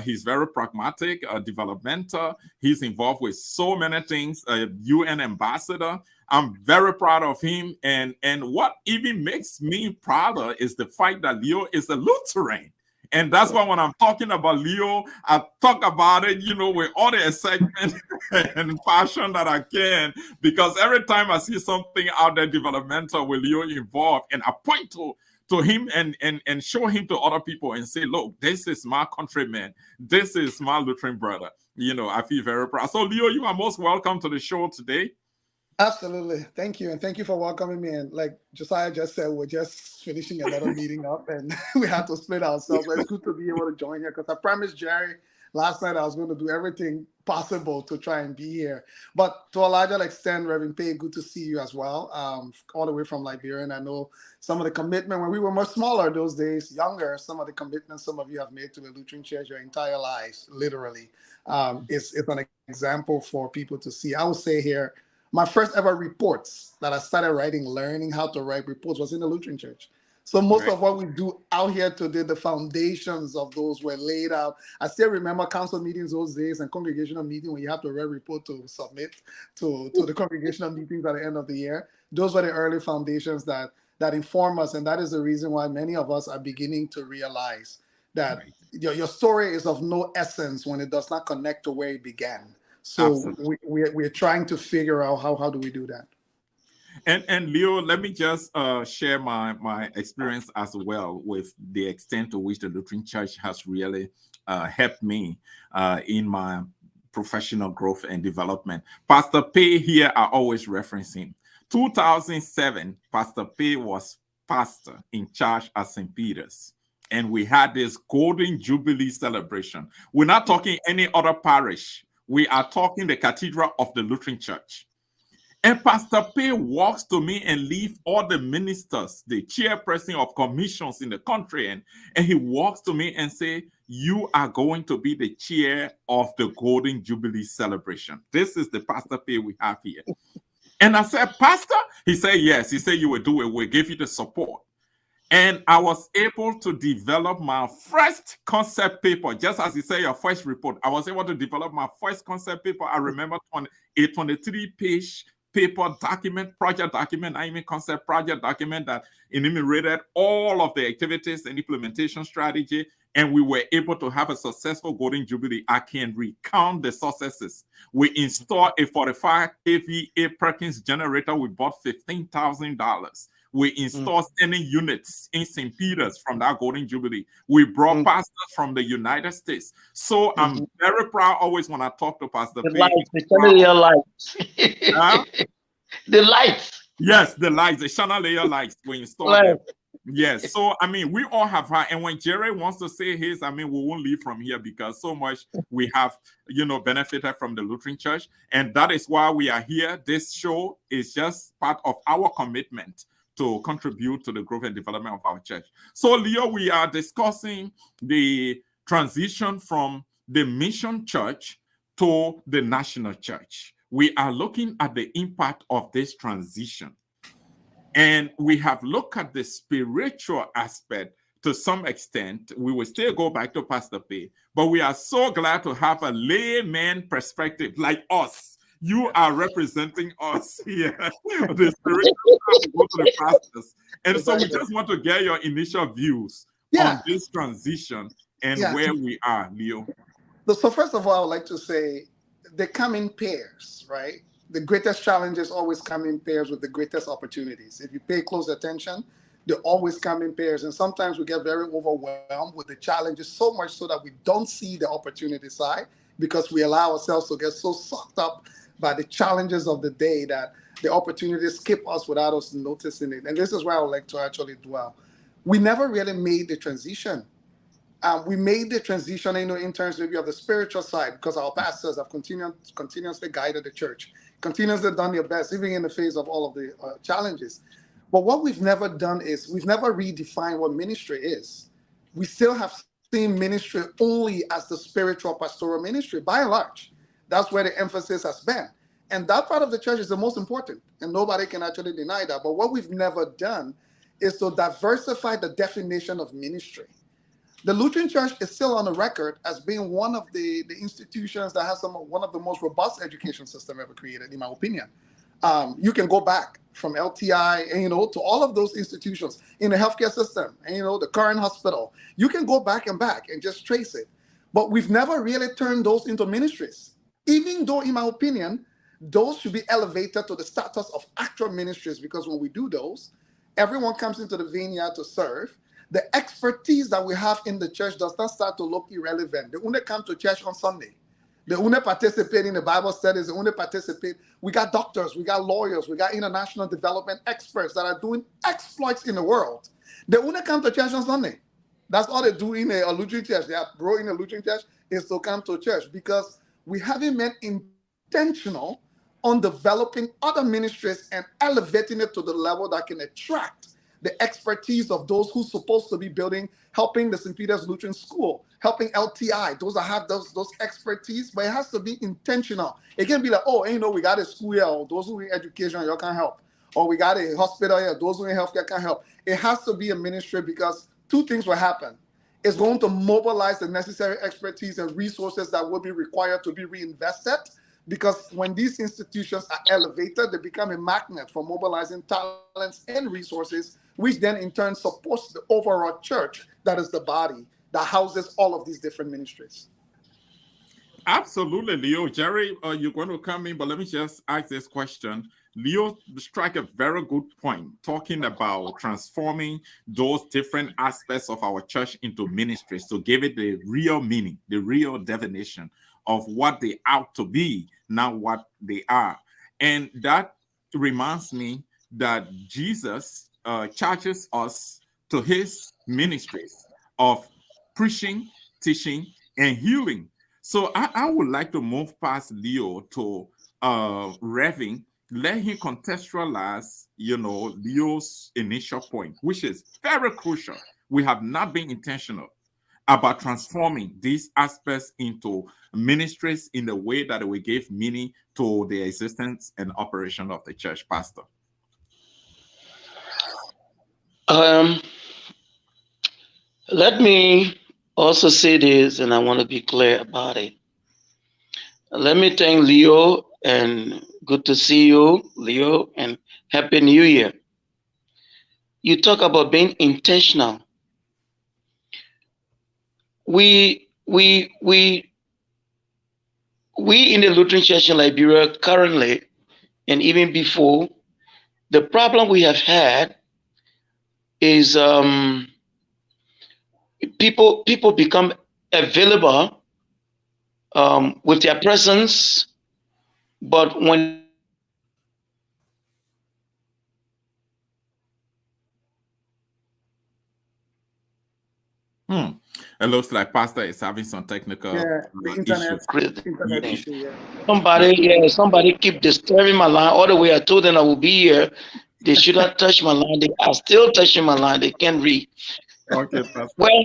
He's very pragmatic, developmental. He's involved with so many things, UN ambassador. I'm very proud of him. And what even makes me prouder is the fact that Leo is a Lutheran. And that's why when I'm talking about Leo, I talk about it, with all the excitement and passion that I can, because every time I see something out there developmental with Leo involved, and I point to him and show him to other people and say, look, this is my countryman. This is my Lutheran brother. I feel very proud. So, Leo, you are most welcome to the show today. Absolutely. Thank you. And thank you for welcoming me. And like Josiah just said, we're just finishing another meeting up and we had to split ourselves. But it's good to be able to join here because I promised Jerry last night I was going to do everything possible to try and be here. But to a larger extent, Reverend Pay, good to see you as well, all the way from Liberia. And I know some of the commitment when we were much smaller those days, younger, some of the commitments some of you have made to the Lutheran Church your entire lives, literally, is an example for people to see. I would say here, my first ever reports that I started writing, learning how to write reports was in the Lutheran Church. So most Right. of what we do out here today, the foundations of those were laid out. I still remember council meetings those days and congregational meeting when you have to write a report to submit to the congregational meetings at the end of the year. Those were the early foundations that inform us, and that is the reason why many of us are beginning to realize that Right. your story is of no essence when it does not connect to where it began. So Absolutely. we're trying to figure out how do we do that. And Leo, let me just share my experience as well with the extent to which the Lutheran Church has really helped me in my professional growth and development. Pastor Pay here, I always reference him. 2007, Pastor Pay was pastor in charge at St. Peter's. And we had this Golden Jubilee celebration. We're not talking any other parish. We are talking the Cathedral of the Lutheran Church. And Pastor Pay walks to me and leave all the ministers, the chairperson of commissions in the country, and he walks to me and say, "You are going to be the chair of the Golden Jubilee celebration. This is the Pastor Pay we have here." And I said, "Pastor?" He said, "Yes." He said, "You will do it. We'll give you the support." And I was able to develop my first concept paper, just as you say, your first report. I was able to develop my first concept paper. I remember a 23-page paper document, project document, I mean concept project document that enumerated all of the activities and implementation strategy. And we were able to have a successful Golden Jubilee. I can recount the successes. We installed a 45 kVA Perkins generator. We bought $15,000. We installed standing units in St. Peter's from that Golden Jubilee. We brought pastors from the United States. So I'm very proud always when I talk to Pastor The P. lights, the chandelier lights. Huh? The lights. Yes, the lights, the chandelier lights, we installed them. Yes, so I mean, we all have had, and when Jerry wants to say his, I mean, we won't leave from here because so much we have, benefited from the Lutheran Church, and that is why we are here. This show is just part of our commitment to contribute to the growth and development of our church. So, Leo, we are discussing the transition from the mission church to the national church. We are looking at the impact of this transition. And we have looked at the spiritual aspect to some extent. We will still go back to Pastor P, but we are so glad to have a layman perspective like us. You are representing us here, the spiritual side, go to the pastors. And so we just want to get your initial views on this transition and where we are, Leo. So first of all, I would like to say they come in pairs, right? The greatest challenges always come in pairs with the greatest opportunities. If you pay close attention, they always come in pairs. And sometimes we get very overwhelmed with the challenges so much so that we don't see the opportunity side because we allow ourselves to get so sucked up by the challenges of the day that the opportunities skip us without us noticing it. And this is where I would like to actually dwell. We never really made the transition. We made the transition, in terms maybe of the spiritual side, because our pastors have continuously guided the church, continuously done their best, even in the face of all of the challenges. But what we've never done is we've never redefined what ministry is. We still have seen ministry only as the spiritual pastoral ministry, by and large. That's where the emphasis has been. And that part of the church is the most important, and nobody can actually deny that. But what we've never done is to diversify the definition of ministry. The Lutheran Church is still on the record as being one of the institutions that has one of the most robust education system ever created, in my opinion. You can go back from LTI, to all of those institutions in the healthcare system, and the current hospital. You can go back and just trace it. But we've never really turned those into ministries, even though, in my opinion, those should be elevated to the status of actual ministries, because when we do those, everyone comes into the vineyard to serve. The expertise that we have in the church does not start to look irrelevant. They only come to church on Sunday. The only participate in the Bible studies, the only participate. We got doctors, we got lawyers, we got international development experts that are doing exploits in the world. They only come to church on Sunday. That's all they do in a Lutheran church. They are bro in a Lutheran church is to come to church because we haven't been intentional on developing other ministries and elevating it to the level that can attract the expertise of those who's supposed to be building, helping the St. Peter's Lutheran School, helping LTI, those that have those expertise, but it has to be intentional. It can't be like, oh, you know, we got a school here, or those who in education, you can't help. Or we got a hospital here, those who in healthcare can't help. It has to be a ministry because two things will happen. It's going to mobilize the necessary expertise and resources that will be required to be reinvested, because when these institutions are elevated, they become a magnet for mobilizing talents and resources, which then in turn supports the overall church that is the body that houses all of these different ministries. Absolutely, Leo. Jerry, you're going to come in, but let me just ask this question. Leo struck a very good point, talking about transforming those different aspects of our church into ministries to give it the real meaning, the real definition of what they ought to be, not what they are. And that reminds me that Jesus charges us to his ministries of preaching, teaching, and healing. So I would like to move past Leo to Revin. Let him contextualize, Leo's initial point, which is very crucial. We have not been intentional about transforming these aspects into ministries in the way that we give meaning to the existence and operation of the church, Pastor. Let me also say this, and I want to be clear about it. Let me thank Leo, and good to see you, Leo, and Happy New Year. You talk about being intentional. We in the Lutheran Church in Liberia currently, and even before, the problem we have had is people become available with their presence, but when It looks like Pastor is having some technical the internet issue. somebody keep disturbing my line all the way. I told them I will be here. They should not touch my line. They are still touching my line. They can't read. Okay, Pastor. Well,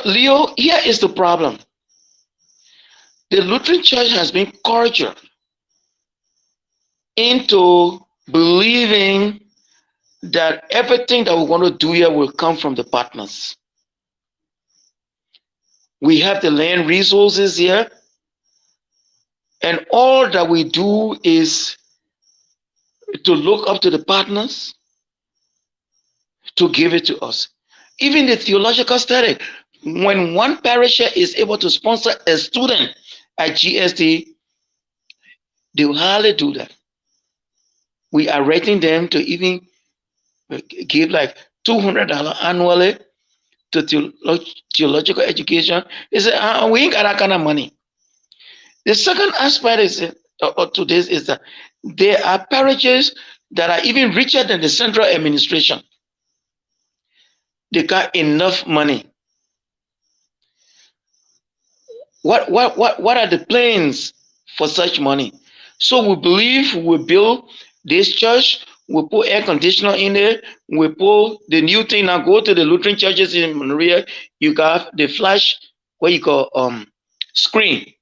Leo, here is the problem. The Lutheran Church has been cultured into believing that everything that we want to do here will come from the partners. We have the land resources here, and all that we do is to look up to the partners to give it to us. Even the theological study, when one parish is able to sponsor a student at GST, they will hardly do that. We are rating them to even give like $200 annually to theological education. They say, we ain't got that kind of money. The second aspect is to this is that there are parishes that are even richer than the central administration. They got enough money. What are the plans for such money? So we believe we build this church. We put air conditioner in there. We put the new thing. Now go to the Lutheran churches in Monrovia. You got the flash, what you call screen.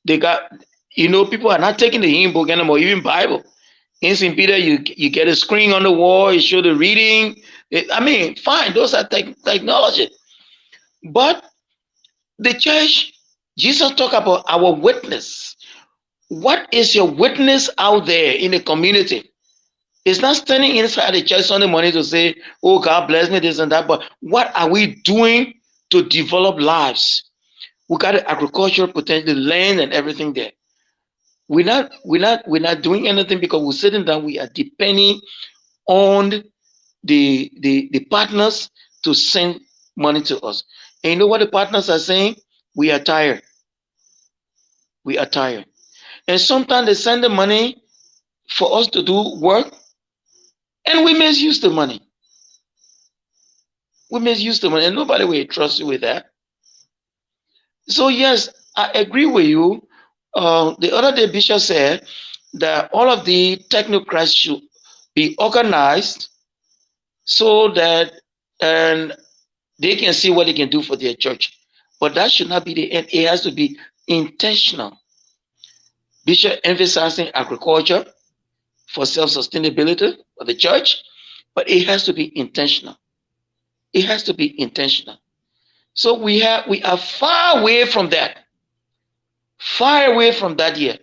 They got, people are not taking the hymn book anymore, even Bible. In St. Peter, you get a screen on the wall. You show the reading. Fine. Those are technology. But the church, Jesus talked about our witness. What is your witness out there in the community? It's not standing inside the church Sunday morning to say, oh, God bless me, this and that. But what are we doing to develop lives? We got the agricultural potential, the land and everything there. We're not doing anything because we're sitting down. We are depending on the partners to send money to us. And you know what the partners are saying? We are tired. We are tired. And sometimes they send the money for us to do work, and we misuse the money. We misuse the money, and nobody will trust you with that. So yes, I agree with you. The other day, Bishop said that all of the technocrats should be organized so that and they can see what they can do for their church. But that should not be the end. It has to be intentional. Bishop emphasizing agriculture for self-sustainability for the church, but it has to be intentional. It has to be intentional. So we are far away from that. Far away from that yet.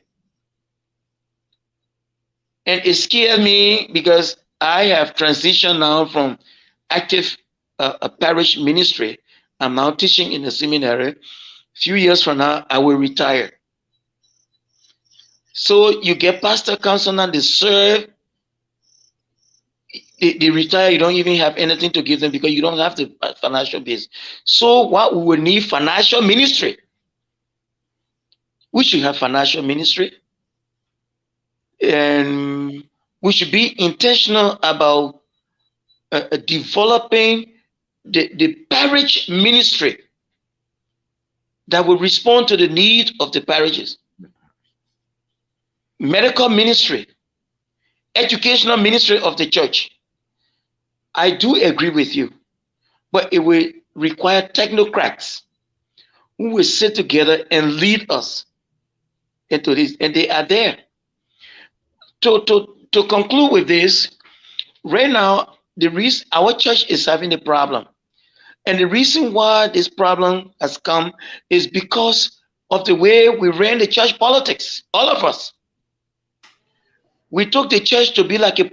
And it scares me because I have transitioned now from active parish ministry. I'm now teaching in the seminary. A few years from now, I will retire. So you get pastor, council, and they serve. They retire, you don't even have anything to give them because you don't have the financial base. So what we will need financial ministry. We should have financial ministry. And we should be intentional about developing the parish ministry that will respond to the need of the parishes. Medical ministry, educational ministry of the church. I do agree with you, but it will require technocrats who will sit together and lead us into this, and they are there. To conclude with this, right now, the reason our church is having a problem, and the reason why this problem has come is because of the way we ran the church politics, all of us. We took the church to be like a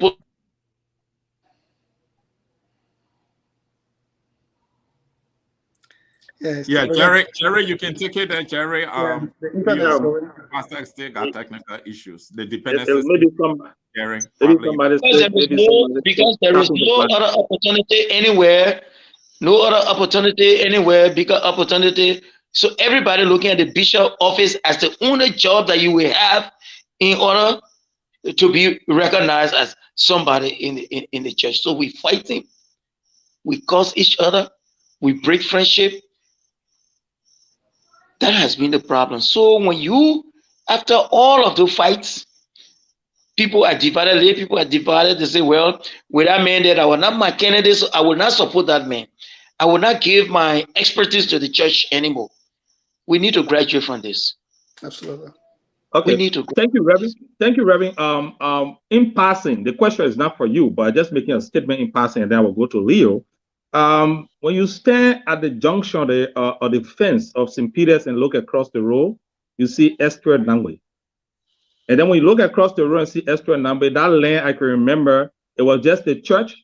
Yeah, Jerry, you can take it there, Jerry. The internet is going. Pastor still got technical issues. The Maybe dependencies, Jerry, because there is no other opportunity anywhere, no other opportunity anywhere, bigger opportunity. So everybody looking at the bishop office as the only job that you will have in order to be recognized as somebody in the church. So we fighting, we cause each other, we break friendship. That has been the problem. So when you, after all of the fights, people are divided, lay people are divided, they say, well, with that man that I will not my candidate, so I will not support that man. I will not give my expertise to the church anymore. We need to graduate from this. Absolutely. Okay. We need to. Thank you, Reverend. Thank you, Reverend. In passing, the question is not for you, but just making a statement in passing, and then I will go to Leo. When you stand at the junction of the fence of St. Peter's and look across the road, you see Esther Nangwe. And then when you look across the road and see Esther Nangwe, that land, I can remember, it was just a church,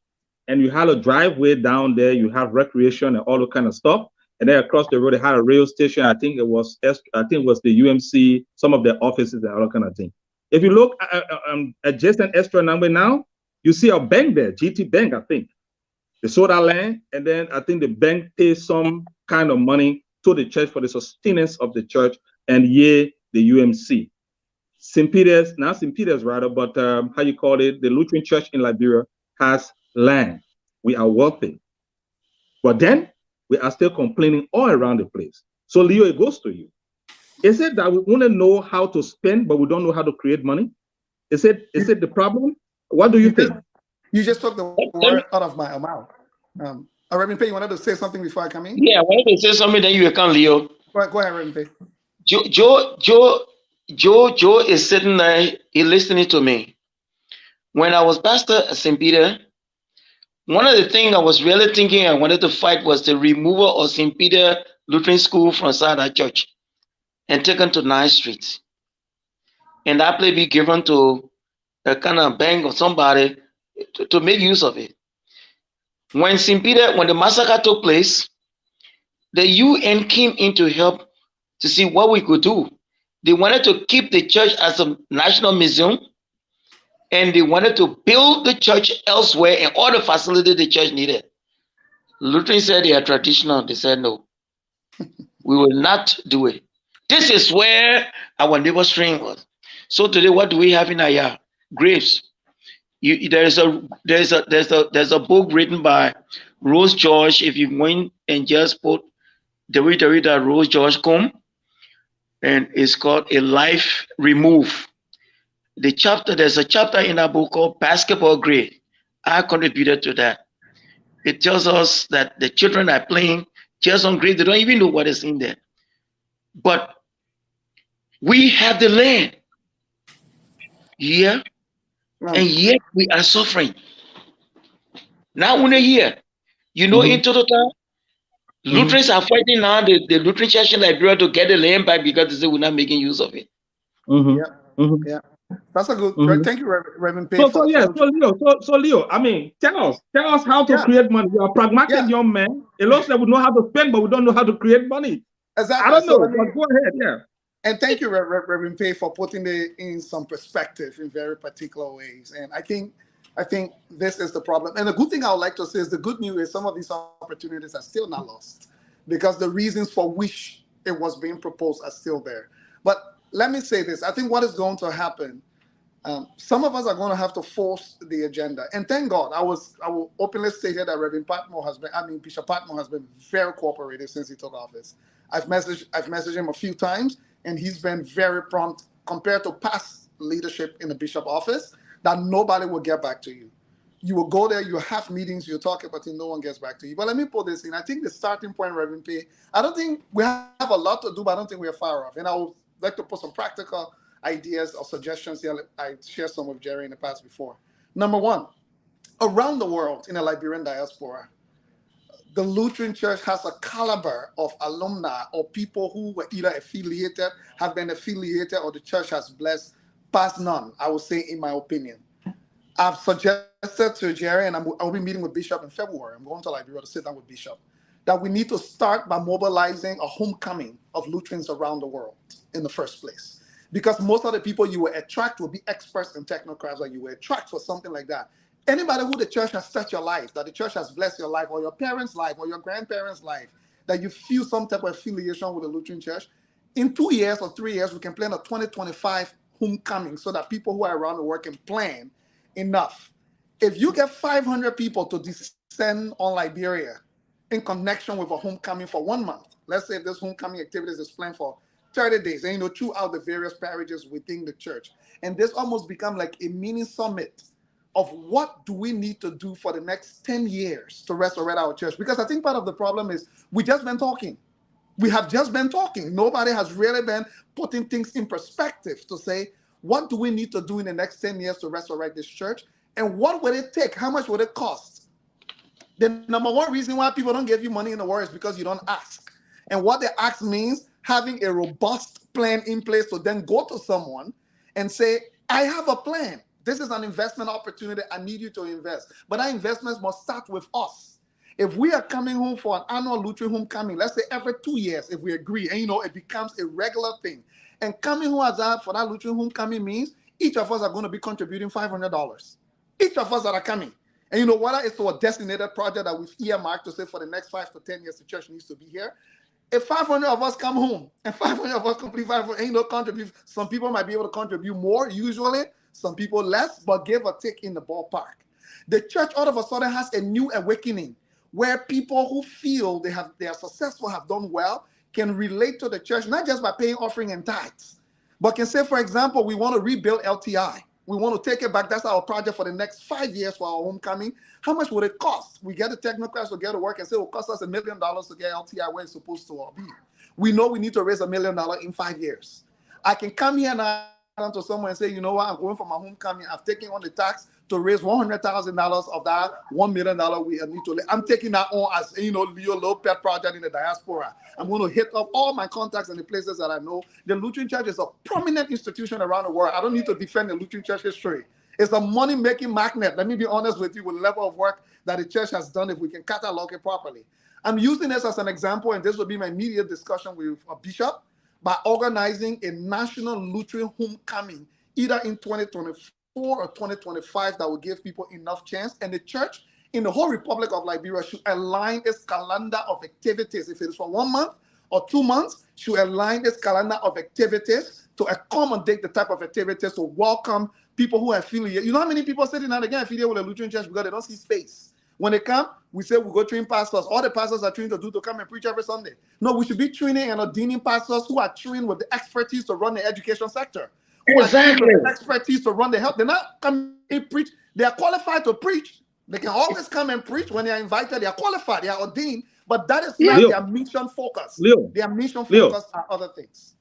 and you had a driveway down there, you have recreation and all that kind of stuff. And then across the road, they had a rail station. I think it was the UMC, some of their offices and all that kind of thing. If you look adjacent Esther Nangwe now, you see a bank there, GT Bank, I think. They sold that land, and then I think the bank pays some kind of money to the church for the sustenance of the church, and the UMC. St. Peter's, not St. Peter's rather, but how you call it, the Lutheran Church in Liberia has land. We are wealthy. But then we are still complaining all around the place. So Leo, it goes to you. Is it that we want to know how to spend, but we don't know how to create money? Is it the problem? What do you think? You just took the word out of my mouth. Reverend Pay, you wanted to say something before I come in? Yeah, I wanted to say something, then you come, Leo. Go ahead, Reverend Pay. Joe is sitting there, he's listening to me. When I was pastor at St. Peter, one of the things I was really thinking I wanted to fight was the removal of St. Peter Lutheran School from Sada Church and taken to 9th Street. And that place be given to a kind of bank or somebody to make use of it. When the massacre took place, the UN came in to help to see what we could do. They wanted to keep the church as a national museum, and they wanted to build the church elsewhere and all the facilities the church needed. Lutheran said they are traditional. They said no. We will not do it. This is where our neighbor string was. So today, what do we have in our yard? Grapes. There's a book written by Rose George. If you went and just put the reader Rose George Combe, and it's called A Life Remove. There's a chapter in our book called Basketball Grade. I contributed to that. It tells us that the children are playing just on grade. They don't even know what is in there. But we have the land. Yeah. And yet we are suffering. Now when here, in total, Lutherans are fighting now the Lutheran Church in Liberia to get the land back because they say we're not making use of it. Yeah. That's a good. Thank you, Reverend Pay. So Leo, I mean, tell us how to create money. We are pragmatic young men. A lot of them would know how to spend, but we don't know how to create money. Exactly. I don't know. But go ahead, yeah. And thank you, Reverend Pay, for putting it in some perspective in very particular ways. And I think this is the problem. And the good thing I would like to say is the good news is some of these opportunities are still not lost because the reasons for which it was being proposed are still there. But let me say this. I think what is going to happen, some of us are going to have to force the agenda. And thank God, I will openly state here that Bishop Patmore has been very cooperative since he took office. I've messaged him a few times, and he's been very prompt compared to past leadership in the bishop office that nobody will get back to you. You will go there, you have meetings, you talk about it, no one gets back to you. But let me put this in. I think the starting point, Reverend P, I don't think we have a lot to do, but I don't think we're far off. And I would like to put some practical ideas or suggestions here. I shared some with Jerry in the past before. Number one, around the world in the Liberian diaspora, the Lutheran Church has a caliber of alumni or people who were either affiliated, have been affiliated, or the church has blessed, past none, I would say, in my opinion. I've suggested to Jerry, and I'll be meeting with Bishop in February. I'm going to Liberia to sit down with Bishop, that we need to start by mobilizing a homecoming of Lutherans around the world in the first place. Because most of the people you will attract will be experts and technocrats, or you will attract for something like that. Anybody who the church has touched your life, that the church has blessed your life, or your parents' life, or your grandparents' life, that you feel some type of affiliation with the Lutheran Church, in 2 years or 3 years, we can plan a 2025 homecoming so that people who are around the world can plan enough. If you get 500 people to descend on Liberia in connection with a homecoming for 1 month, let's say if this homecoming activities is planned for 30 days, and throughout the various parishes within the church, and this almost become like a mini summit of what do we need to do for the next 10 years to resurrect our church. Because I think part of the problem is we just been talking. We have just been talking. Nobody has really been putting things in perspective to say, what do we need to do in the next 10 years to resurrect this church? And what would it take? How much would it cost? The number one reason why people don't give you money in the world is because you don't ask. And what the ask means, having a robust plan in place to then go to someone and say, I have a plan. This is an investment opportunity. I need you to invest. But our investments must start with us. If we are coming home for an annual Lutheran homecoming, let's say every 2 years, if we agree, and it becomes a regular thing. And coming home for that Lutheran homecoming means each of us are going to be contributing $500. Each of us that are coming. And whether it's to a designated project that we've earmarked to say for the next 5 to 10 years, the church needs to be here. If 500 of us come home and 500 of us complete 500, ain't no contribute. Some people might be able to contribute more usually, some people less, but give or take in the ballpark. The church all of a sudden has a new awakening where people who feel they are successful, have done well, can relate to the church, not just by paying offering and tithes, but can say, for example, we want to rebuild LTI. We want to take it back. That's our project for the next 5 years for our homecoming. How much would it cost? We get the technocrats to get to work and say it will cost us $1 million to get LTI where it's supposed to be. We know we need to raise $1 million in 5 years. I can come here now to someone and say, you know what, I'm going for my homecoming. I've taken on the tax to raise $100,000 of that $1 million we need to. I'm taking that on as Leo little pet project in the diaspora. I'm going to hit up all my contacts in the places that I know. The Lutheran Church is a prominent institution around the world. I don't need to defend the Lutheran Church history. It's a money-making magnet. Let me be honest with you with the level of work that the church has done if we can catalog it properly. I'm using this as an example, and this will be my immediate discussion with a bishop, by organizing a national Lutheran homecoming, either in 2024 or 2025, that will give people enough chance. And the church in the whole Republic of Liberia should align its calendar of activities. If it is for 1 month or 2 months should align its calendar of activities to accommodate the type of activities to welcome people who are affiliated. You know how many people sitting out again affiliated with a Lutheran church because they don't see space? When they come, we say we go train pastors. All the pastors are trained to do to come and preach every Sunday. No, we should be training and ordaining pastors who are trained with the expertise to run the education sector. Who are trained with the expertise to run the health. They're not coming to preach. They are qualified to preach. They can always come and preach when they are invited. They are qualified. They are ordained. But that is not their mission focus. Their mission focus are other things.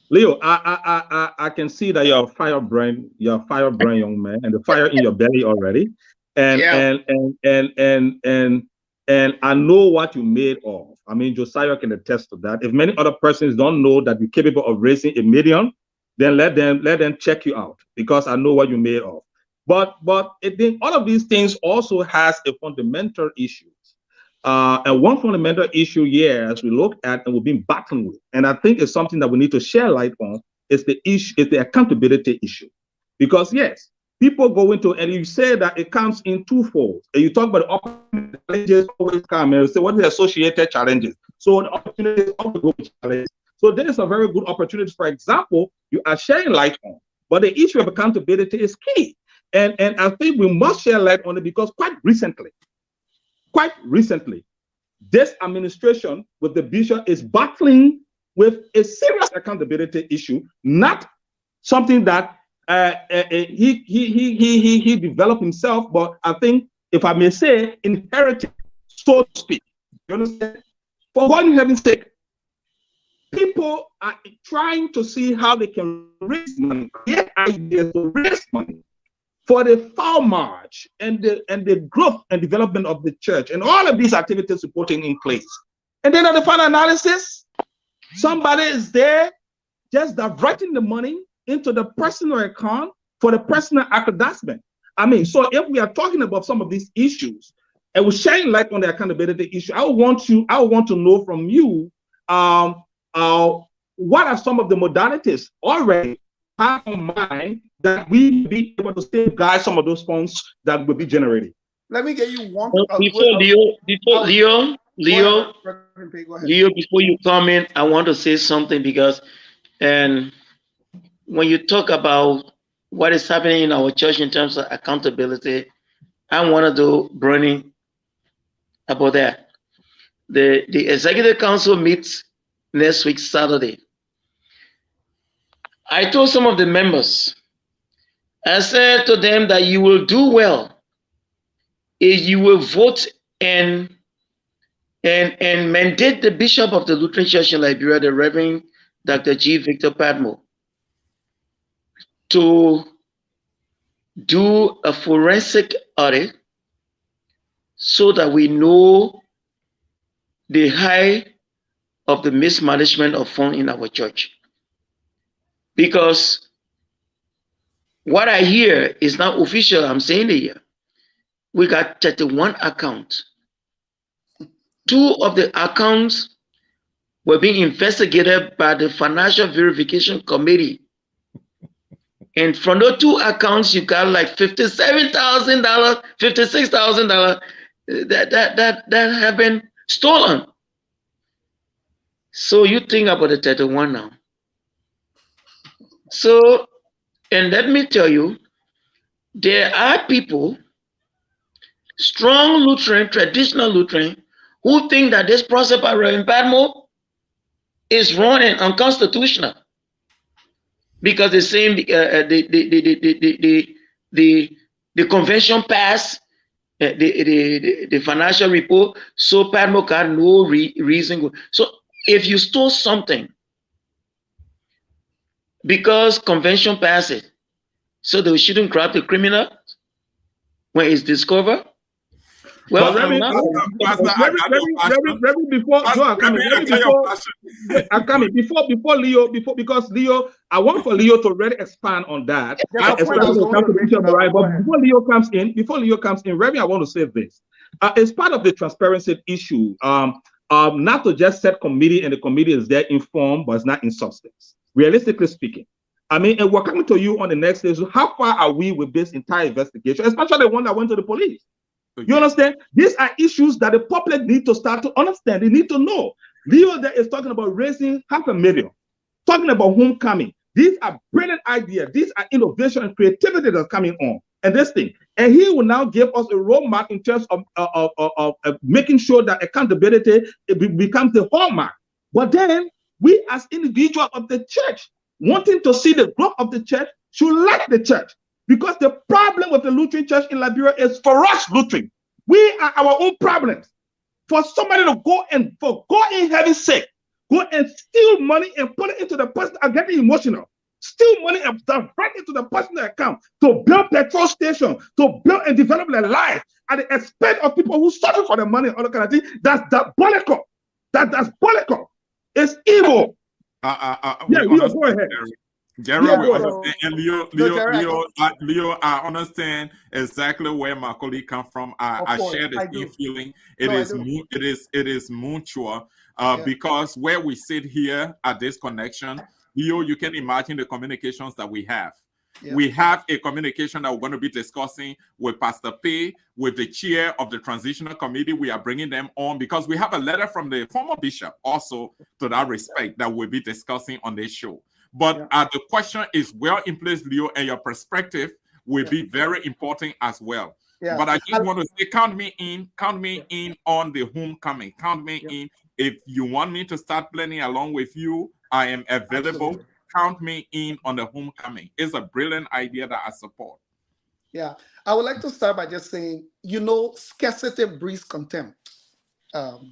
Leo, I can see that you're a firebrand. You're a firebrand young man, and the fire in your belly already. And I know what you made of. I mean, Josiah can attest to that. If many other persons don't know that you're capable of raising $1 million, then let them check you out, because I know what you made of. But all of these things also has a fundamental issue. And one fundamental issue here, as we look at and we've been battling with, and I think it's something that we need to share light on, is the issue, is the accountability issue. Because yes, people go into, and you say that it comes in twofold. And you talk about the challenges always come, and you say what are the associated challenges. So the opportunities always go with challenges. So there is a very good opportunity, for example, you are sharing light on. But the issue of accountability is key. And I think we must share light on it, because quite recently, this administration with the bishop is battling with a serious accountability issue, not something that he developed himself, but I think, if I may say, inherited, so to speak. You understand? For one heaven's sake, people are trying to see how they can raise money, get ideas to raise money for the foul march and the growth and development of the church, and all of these activities we're putting in place. And then at the final analysis, somebody is there just diverting the money into the personal account for the personal advancement. I mean, so if we are talking about some of these issues and we're shedding light on the accountability issue, I want to know from you, what are some of the modalities already on mind that we be able to safeguard some of those funds that will be generated? Let me get you one. Before Leo, before you come in, I want to say something, because when you talk about what is happening in our church in terms of accountability, I want to bring about that. The executive council meets next week, Saturday. I told some of the members, I said to them that you will do well if you will vote and mandate the Bishop of the Lutheran Church in Liberia, the Reverend Dr. G. Victor Padmo, to do a forensic audit so that we know the height of the mismanagement of funds in our church. Because what I hear is not official, I'm saying it here. We got 31 accounts. 2 of the accounts were being investigated by the Financial Verification Committee. And from those 2 accounts, you got like $57,000, $56,000 that have been stolen. So you think about the 31 now. So, and let me tell you, there are people, strong Lutheran, traditional Lutheran, who think that this process by Reverend Padmo is wrong and unconstitutional, because the same the convention passed the financial report, so Padmo got no reason. So if you stole something because convention passed it, so they shouldn't grab the criminal when it's discovered. Well, Remy, before Leo, because Leo, I want for Leo to really expand on that. Before Leo comes in, Remy, I want to say this. As part of the transparency issue, not to just set committee and the committee is there in form, but it's not in substance. Realistically speaking, I mean, and we're coming to you on the next day. So how far are we with this entire investigation, especially the one that went to the police? You understand? These are issues that the public need to start to understand. They need to know. Leo there is talking about raising 500,000, talking about homecoming. These are brilliant ideas. These are innovation and creativity that's coming on. And this thing. And he will now give us a roadmap in terms of making sure that accountability becomes the hallmark. But then we as individuals of the church, wanting to see the growth of the church, should like the church. Because the problem with the Lutheran church in Liberia is for us, Lutheran. We are our own problems. For somebody to go and, for God in heaven's sake, go and steal money and put it into the person, I'm getting emotional. Steal money and right into the personal account to build petrol station, to build and develop their life at the expense of people who suffer for the money and all that kind of thing. That's diabolical. That's diabolical. It's evil. Yeah, Leo, go ahead. Jerry, Yeah, we go ahead. understand. And Leo, I understand exactly where my colleague come from. I share the same feeling. It is mutual. Because where we sit here at this connection, Leo, you can imagine the communications that we have. Yeah. We have a communication that we're going to be discussing with Pastor P, with the chair of the transitional committee. We are bringing them on because we have a letter from the former bishop also to that respect that we'll be discussing on this show. But the question is well in place, Leo, and your perspective will be very important as well. Yeah. But I just want to say, count me in on the homecoming. Count me in. If you want me to start planning along with you, I am available. Absolutely. Count me in on the homecoming. It's a brilliant idea that I support. Yeah, I would like to start by just saying, scarcity breeds contempt.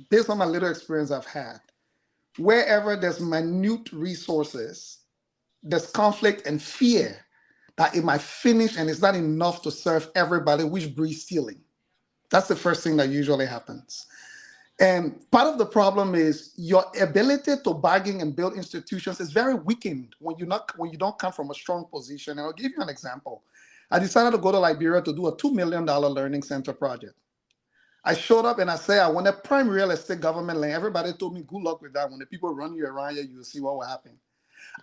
Based on my little experience I've had, wherever there's minute resources, there's conflict and fear that it might finish and it's not enough to serve everybody, which breeds stealing. That's the first thing that usually happens. And part of the problem is your ability to bargain and build institutions is very weakened when you don't come from a strong position. And I'll give you an example. I decided to go to Liberia to do a $2 million learning center project. I showed up and I said, I wanted prime real estate government land. Everybody told me, good luck with that. When the people run you around here, you'll see what will happen.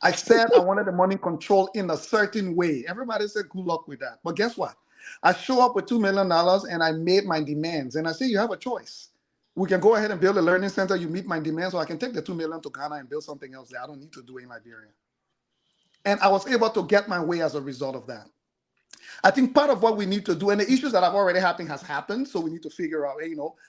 I said I wanted the money controlled in a certain way. Everybody said, good luck with that. But guess what? I show up with $2 million and I made my demands. And I say, you have a choice. We can go ahead and build a learning center. You meet my demands, or I can take the $2 million to Ghana and build something else there. I don't need to do it in Liberia. And I was able to get my way as a result of that. I think part of what we need to do, and the issues that have already happened has happened, so we need to figure out,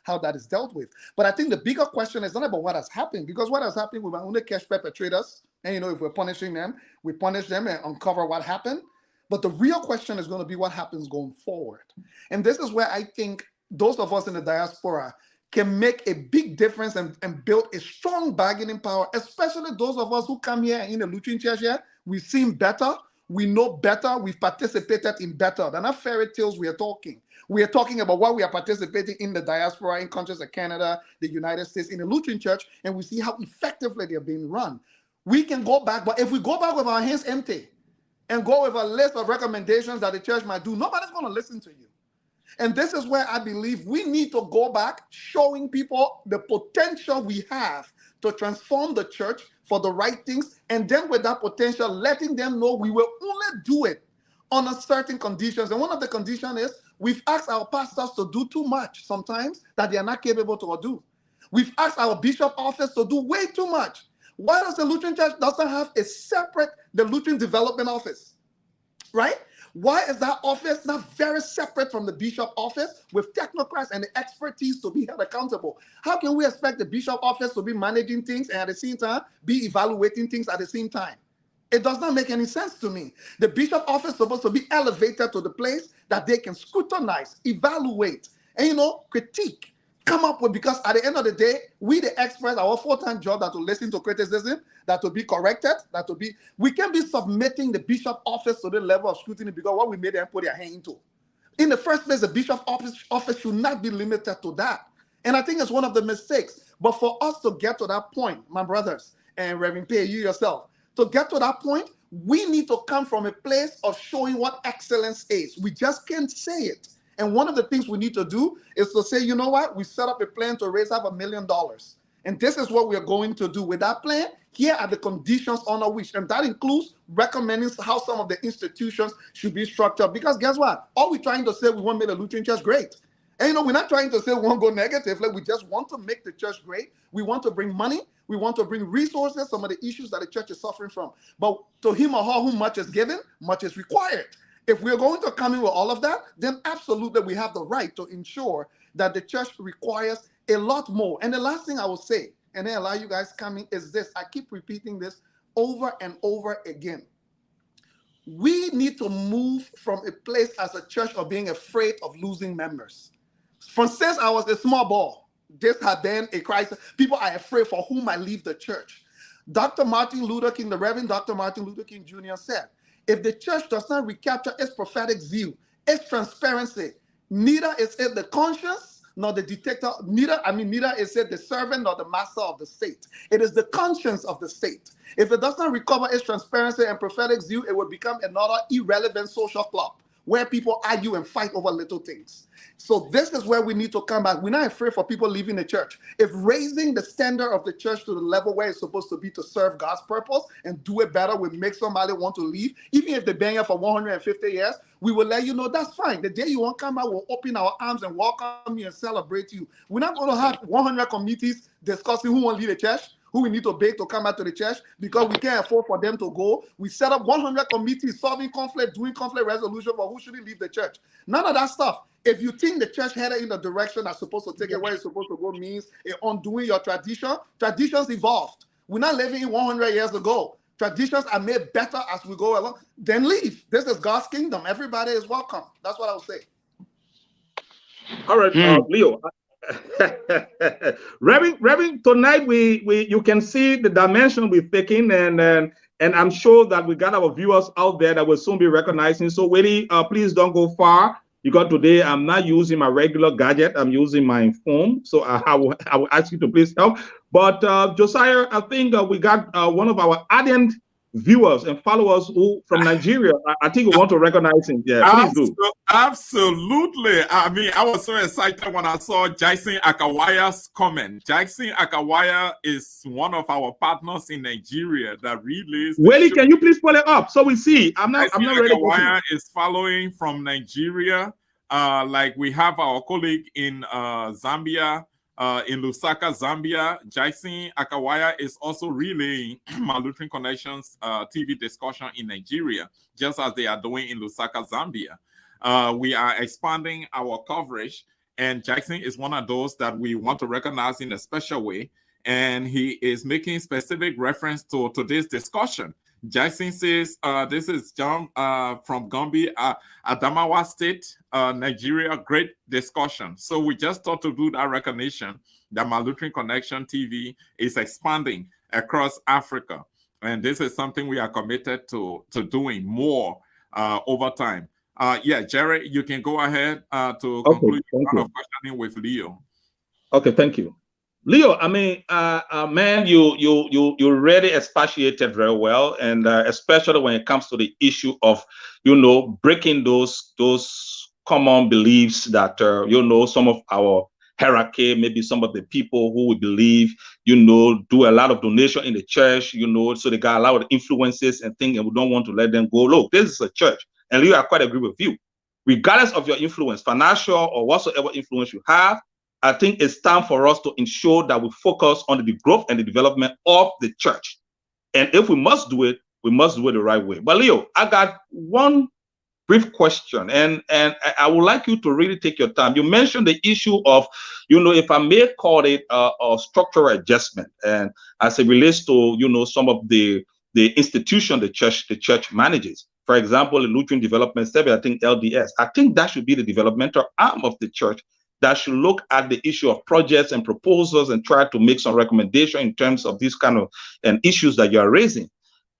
how that is dealt with. But I think the bigger question is not about what has happened, because what has happened, we might only catch perpetrators, and if we're punishing them, we punish them and uncover what happened. But the real question is going to be what happens going forward. And this is where I think those of us in the diaspora can make a big difference and build a strong bargaining power, especially those of us who come here in the Lutheran Church here. We've seen better, we know better, we've participated in better. They're not fairy tales we are talking. We are talking about what we are participating in the diaspora, in countries like Canada, the United States, in the Lutheran Church, and we see how effectively they're being run. We can go back, but if we go back with our hands empty and go with a list of recommendations that the church might do, nobody's going to listen to you. And this is where I believe we need to go back, showing people the potential we have to transform the church for the right things. And then with that potential, letting them know we will only do it on a certain conditions. And one of the conditions is we've asked our pastors to do too much sometimes that they are not capable to do. We've asked our bishop office to do way too much. Why does the Lutheran Church doesn't have a separate, the Lutheran Development Office, right? Why is that office not very separate from the bishop office with technocrats and the expertise to be held accountable? How can we expect the bishop office to be managing things and at the same time be evaluating things at the same time? It does not make any sense to me. The bishop office is supposed to be elevated to the place that they can scrutinize, evaluate, and critique. Come up with, because at the end of the day, we the experts, our full-time job that to listen to criticism, that to be corrected, we can be submitting the bishop office to the level of scrutiny because what we made them put their hand into. In the first place, the bishop office should not be limited to that. And I think it's one of the mistakes. But for us to get to that point, my brothers, and Reverend Pay, you yourself, to get to that point, we need to come from a place of showing what excellence is. We just can't say it. And one of the things we need to do is to say, you know what? We set up a plan to raise $500,000. And this is what we are going to do. With that plan, here are the conditions under which, and that includes recommending how some of the institutions should be structured. Because guess what? All we're trying to say, we want to make the Lutheran Church great. And we're not trying to say we won't go negative. Like, we just want to make the church great. We want to bring money. We want to bring resources, some of the issues that the church is suffering from. But to him or her whom much is given, much is required. If we're going to come in with all of that, then absolutely we have the right to ensure that the church requires a lot more. And the last thing I will say, and then allow you guys coming, is this. I keep repeating this over and over again. We need to move from a place as a church of being afraid of losing members. Since I was a small boy, this had been a crisis. People are afraid for whom I leave the church. Dr. Martin Luther King, the Reverend Dr. Martin Luther King Jr. said, if the church does not recapture its prophetic zeal, its transparency, neither is it the conscience nor the detector, neither is it the servant nor the master of the state. It is the conscience of the state. If it does not recover its transparency and prophetic zeal, it will become another irrelevant social club where people argue and fight over little things. So this is where we need to come back. We're not afraid for people leaving the church. If raising the standard of the church to the level where it's supposed to be to serve God's purpose and do it better will make somebody want to leave, even if they've been here for 150 years, we will let you know that's fine. The day you want to come out, we'll open our arms and welcome you and celebrate you. We're not going to have 100 committees discussing who won't leave the church, who we need to beg to come back to the church because we can't afford for them to go. We set up 100 committees solving conflict, doing conflict resolution for who shouldn't leave the church. None of that stuff. If you think the church headed in the direction that's supposed to take it where it's supposed to go means undoing your tradition, traditions evolved. We're not living in 100 years ago. Traditions are made better as we go along. Then leave. This is God's kingdom. Everybody is welcome. That's what I would say. All right, Leo. Reverend, tonight you can see the dimension we've taken, and I'm sure that we got our viewers out there that will soon be recognizing. So, Willie, please don't go far, because today I'm not using my regular gadget. I'm using my phone. So I will ask you to please help. But Josiah, I think we got one of our ardent viewers and followers who from Nigeria. I think we want to recognize him. Yeah, please do. Absolutely. I mean, I was so excited when I saw Jackson Akawaya's comment. Jackson Akawaya is one of our partners in Nigeria that relays. Willie, can you please pull it up so we see? I'm not ready. Akawaya is following from Nigeria. Like we have our colleague in Zambia. In Lusaka, Zambia, Jackson Akawaya is also relaying my Lutheran Connections TV discussion in Nigeria, just as they are doing in Lusaka, Zambia. We are expanding our coverage, and Jackson is one of those that we want to recognize in a special way, and he is making specific reference to today's discussion. Jackson says, this is John from Gombe, Adamawa State, Nigeria. Great discussion. So we just thought to do that recognition that my Lutheran Connection TV is expanding across Africa. And this is something we are committed to doing more over time. Yeah, Jerry, you can go ahead to conclude the round of questioning with Leo. Okay, thank you. Leo, I mean, man, you really expatiated very well, and especially when it comes to the issue of, breaking those common beliefs that, some of our hierarchy, maybe some of the people who we believe, do a lot of donation in the church, so they got a lot of influences and things, and we don't want to let them go. Look, this is a church, and Leo, I quite agree with you. Regardless of your influence, financial or whatsoever influence you have, I think it's time for us to ensure that we focus on the growth and the development of the church. And if we must do it, we must do it the right way. But Leo, I got one brief question, and I would like you to really take your time. You mentioned the issue of, if I may call it a structural adjustment, and as it relates to, some of the institution the church manages. For example, the Lutheran Development Service, I think LDS. I think that should be the developmental arm of the church that should look at the issue of projects and proposals and try to make some recommendation in terms of these kind of issues that you are raising.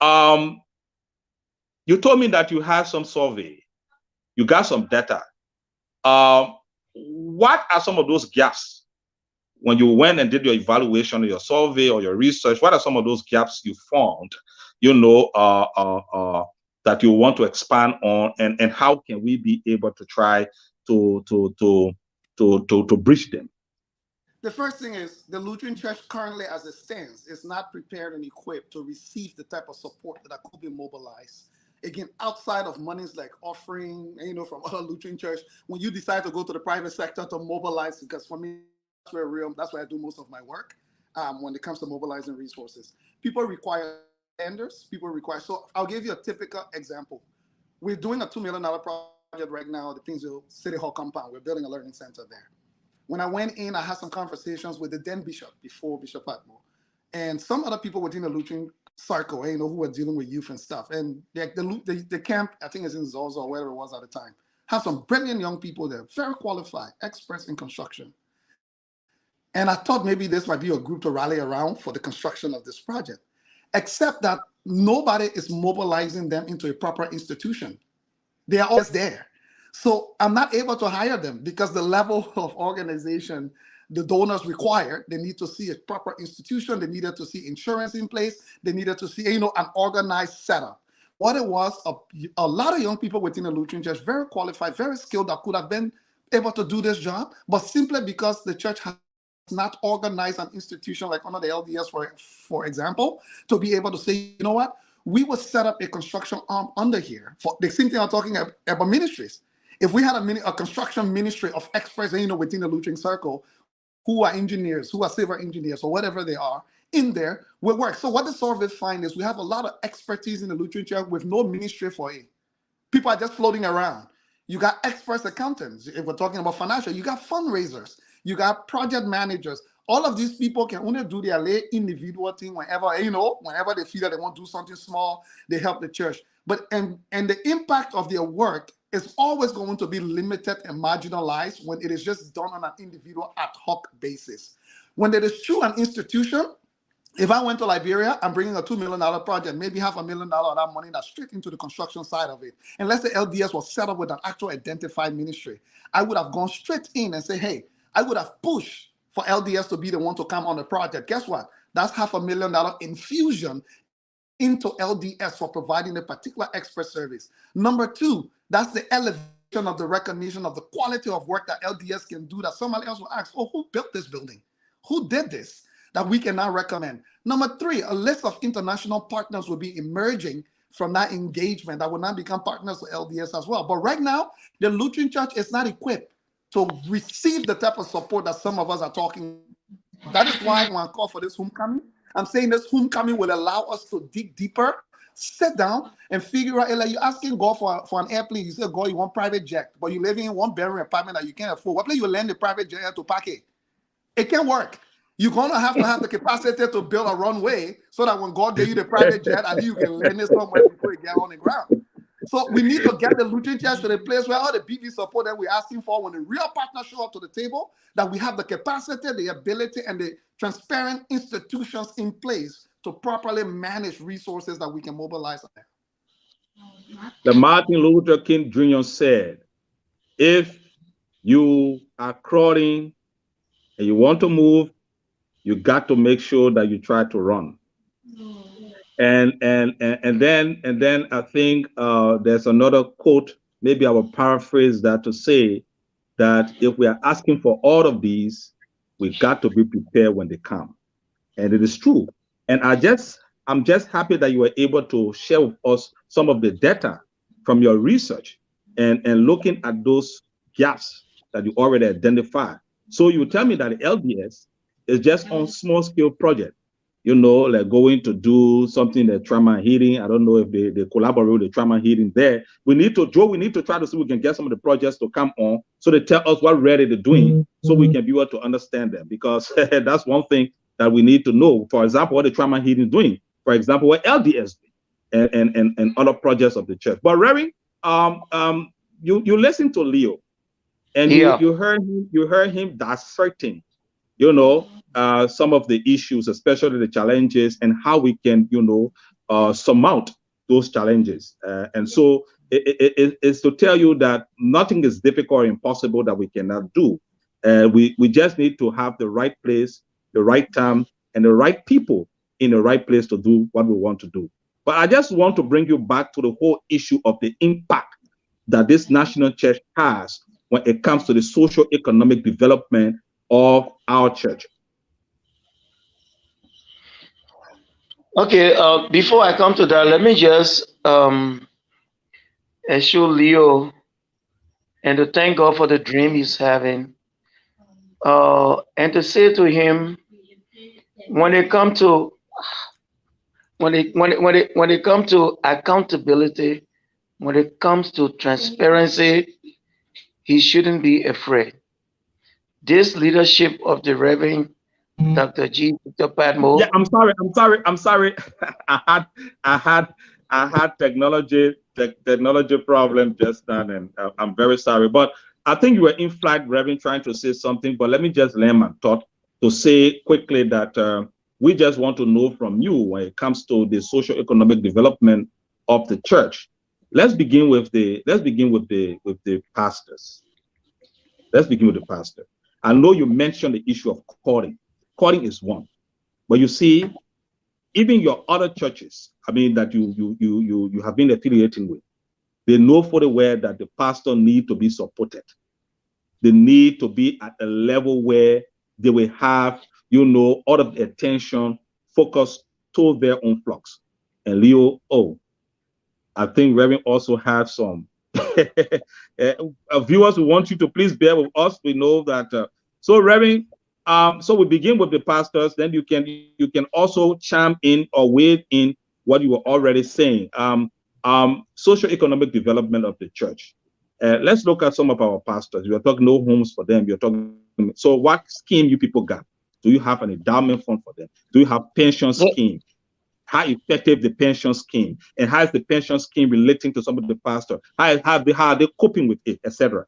You told me that you had some survey, you got some data. What are some of those gaps when you went and did your evaluation, or your survey, or your research? What are some of those gaps you found, that you want to expand on, and how can we be able to try to bridge them? The first thing is the Lutheran Church currently, as it stands, is not prepared and equipped to receive the type of support that could be mobilized Again, outside of monies like offering, you know, from other Lutheran church, when you decide to go to the private sector to mobilize, because for me, that's where I do most of my work when it comes to mobilizing resources. People require standards, people require, so I'll give you a typical example. We're doing a $2 million project right now at the Pinsville City Hall compound. We're building a learning center there. When I went in, I had some conversations with the then bishop before Bishop Patmore, and some other people within the Lutheran circle, you know, who were dealing with youth and stuff. And the camp, I think it's in Zozo or wherever it was at the time, have some brilliant young people there, very qualified, experts in construction. And I thought maybe this might be a group to rally around for the construction of this project, except that nobody is mobilizing them into a proper institution. They are always there. So I'm not able to hire them because the level of organization the donors required, they need to see a proper institution, they needed to see insurance in place, they needed to see, you know, an organized setup. What it was, a lot of young people within the Lutheran church, very qualified, very skilled, that could have been able to do this job, but simply because the church has not organized an institution like under the LDS, for example, to be able to say, you know what, we will set up a construction arm under here. For the same thing I'm talking about ministries. If we had a construction ministry of experts, you know, within the Lutheran circle, who are engineers, who are civil engineers, or whatever they are, in there will work. So what the survey find is we have a lot of expertise in the Lutheran church with no ministry for it. People are just floating around. You got experts accountants. If we're talking about financial, you got fundraisers, you got project managers. All of these people can only do their lay individual thing whenever, you know, whenever they feel that they want to do something small, they help the church. But and the impact of their work is always going to be limited and marginalized when it is just done on an individual ad hoc basis. When it is true an institution, if I went to Liberia, I'm bringing a $2 million project, maybe $500,000 of that money that's straight into the construction side of it. Unless the LDS was set up with an actual identified ministry, I would have gone straight in and say, hey, I would have pushed for LDS to be the one to come on the project. Guess what? That's $500,000 infusion into LDS for providing a particular expert service. Number two, that's the elevation of the recognition of the quality of work that LDS can do, that somebody else will ask, oh, who built this building? Who did this? That we can now recommend. Number three, a list of international partners will be emerging from that engagement that will now become partners with LDS as well. But right now, the Lutheran Church is not equipped to receive the type of support that some of us are talking about. That is why when I call for this homecoming, I'm saying this homecoming will allow us to dig deeper, sit down and figure out, like you're asking God for an airplane. You say, God, you want private jet, but you're living in one bedroom apartment that you can't afford. What place you land the private jet to park it? It can't work. You're going to have the capacity to build a runway so that when God gave you the private jet, at least you can land it somewhere before you get on the ground. So we need to get the Lutheran Church to the place where all the BB support that we're asking for, when the real partners show up to the table, that we have the capacity, the ability, and the transparent institutions in place to properly manage resources that we can mobilize. The Martin Luther King Jr. said, if you are crawling and you want to move, you got to make sure that you try to run. And then I think there's another quote, maybe I will paraphrase that to say that if we are asking for all of these, we got to be prepared when they come. And it is true. And I'm just happy that you were able to share with us some of the data from your research and looking at those gaps that you already identified. So you tell me that the LDS is just on small scale project, you know, like going to do something like trauma healing. I don't know if they collaborate with the trauma healing there. We need to try to see if we can get some of the projects to come on so they tell us what really they're doing so we can be able to understand them, because that's one thing that we need to know. For example, what the trauma healing is doing. For example, what LDS and other projects of the church. But Reverend, you listen to Leo, and you heard him dissecting, you know, some of the issues, especially the challenges, and how we can, you know, surmount those challenges. And so it's to tell you that nothing is difficult or impossible that we cannot do. We just need to have the right place, the right time, and the right people in the right place to do what we want to do. But I just want to bring you back to the whole issue of the impact that this national church has when it comes to the social economic development of our church. Okay, before I come to that, let me just assure Leo and to thank God for the dream he's having. And to say to him, when it come to when it comes to accountability, when it comes to transparency, he shouldn't be afraid. This leadership of the Reverend Dr. G. Victor Padmo. Yeah, I'm sorry. I had technology problem just then, and I'm very sorry. But I think you were in flight, Reverend, trying to say something. But let me just land my thought to say quickly that we just want to know from you when it comes to the socio-economic development of the church. Let's begin with the pastors. Let's begin with the pastor. I know you mentioned the issue of courting. Courting is one. But you see, even your other churches, I mean, that you have been affiliating with, they know fully well that the pastor need to be supported. They need to be at a level where they will have, all of the attention focused to their own flocks. And Leo, I think Reverend also have some viewers who want you to please bear with us. We know that. So Reverend, so we begin with the pastors. Then you can also chime in or weigh in what you were already saying. Socio-economic development of the church. Let's look at some of our pastors. You are talking no homes for them. You're talking. So what scheme you people got? Do you have an endowment fund for them? Do you have pension scheme? How effective the pension scheme, and how is the pension scheme relating to some of the pastor? How are they coping with it, etc.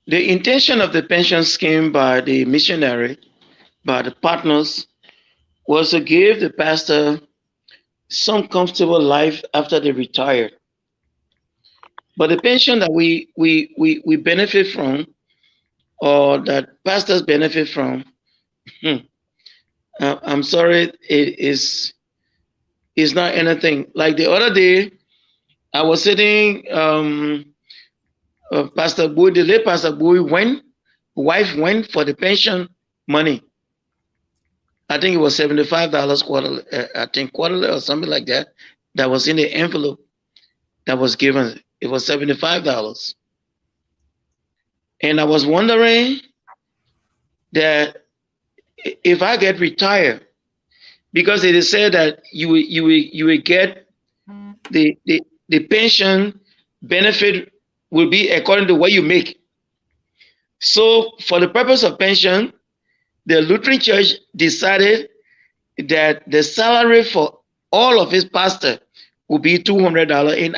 The intention of the pension scheme by the missionary, by the partners, was to give the pastor some comfortable life after they retire. But the pension that we benefit from, or that pastors benefit from, I'm sorry, it is not anything. Like the other day, I was sitting, Pastor Boy, the late Pastor Boy wife went for the pension money. I think it was $75 quarterly, quarterly or something like that. That was in the envelope that was given. It was $75. And I was wondering that if I get retired, because it is said that you will get the pension benefit will be according to what you make. So for the purpose of pension, the Lutheran Church decided that the salary for all of his pastor would be $200. In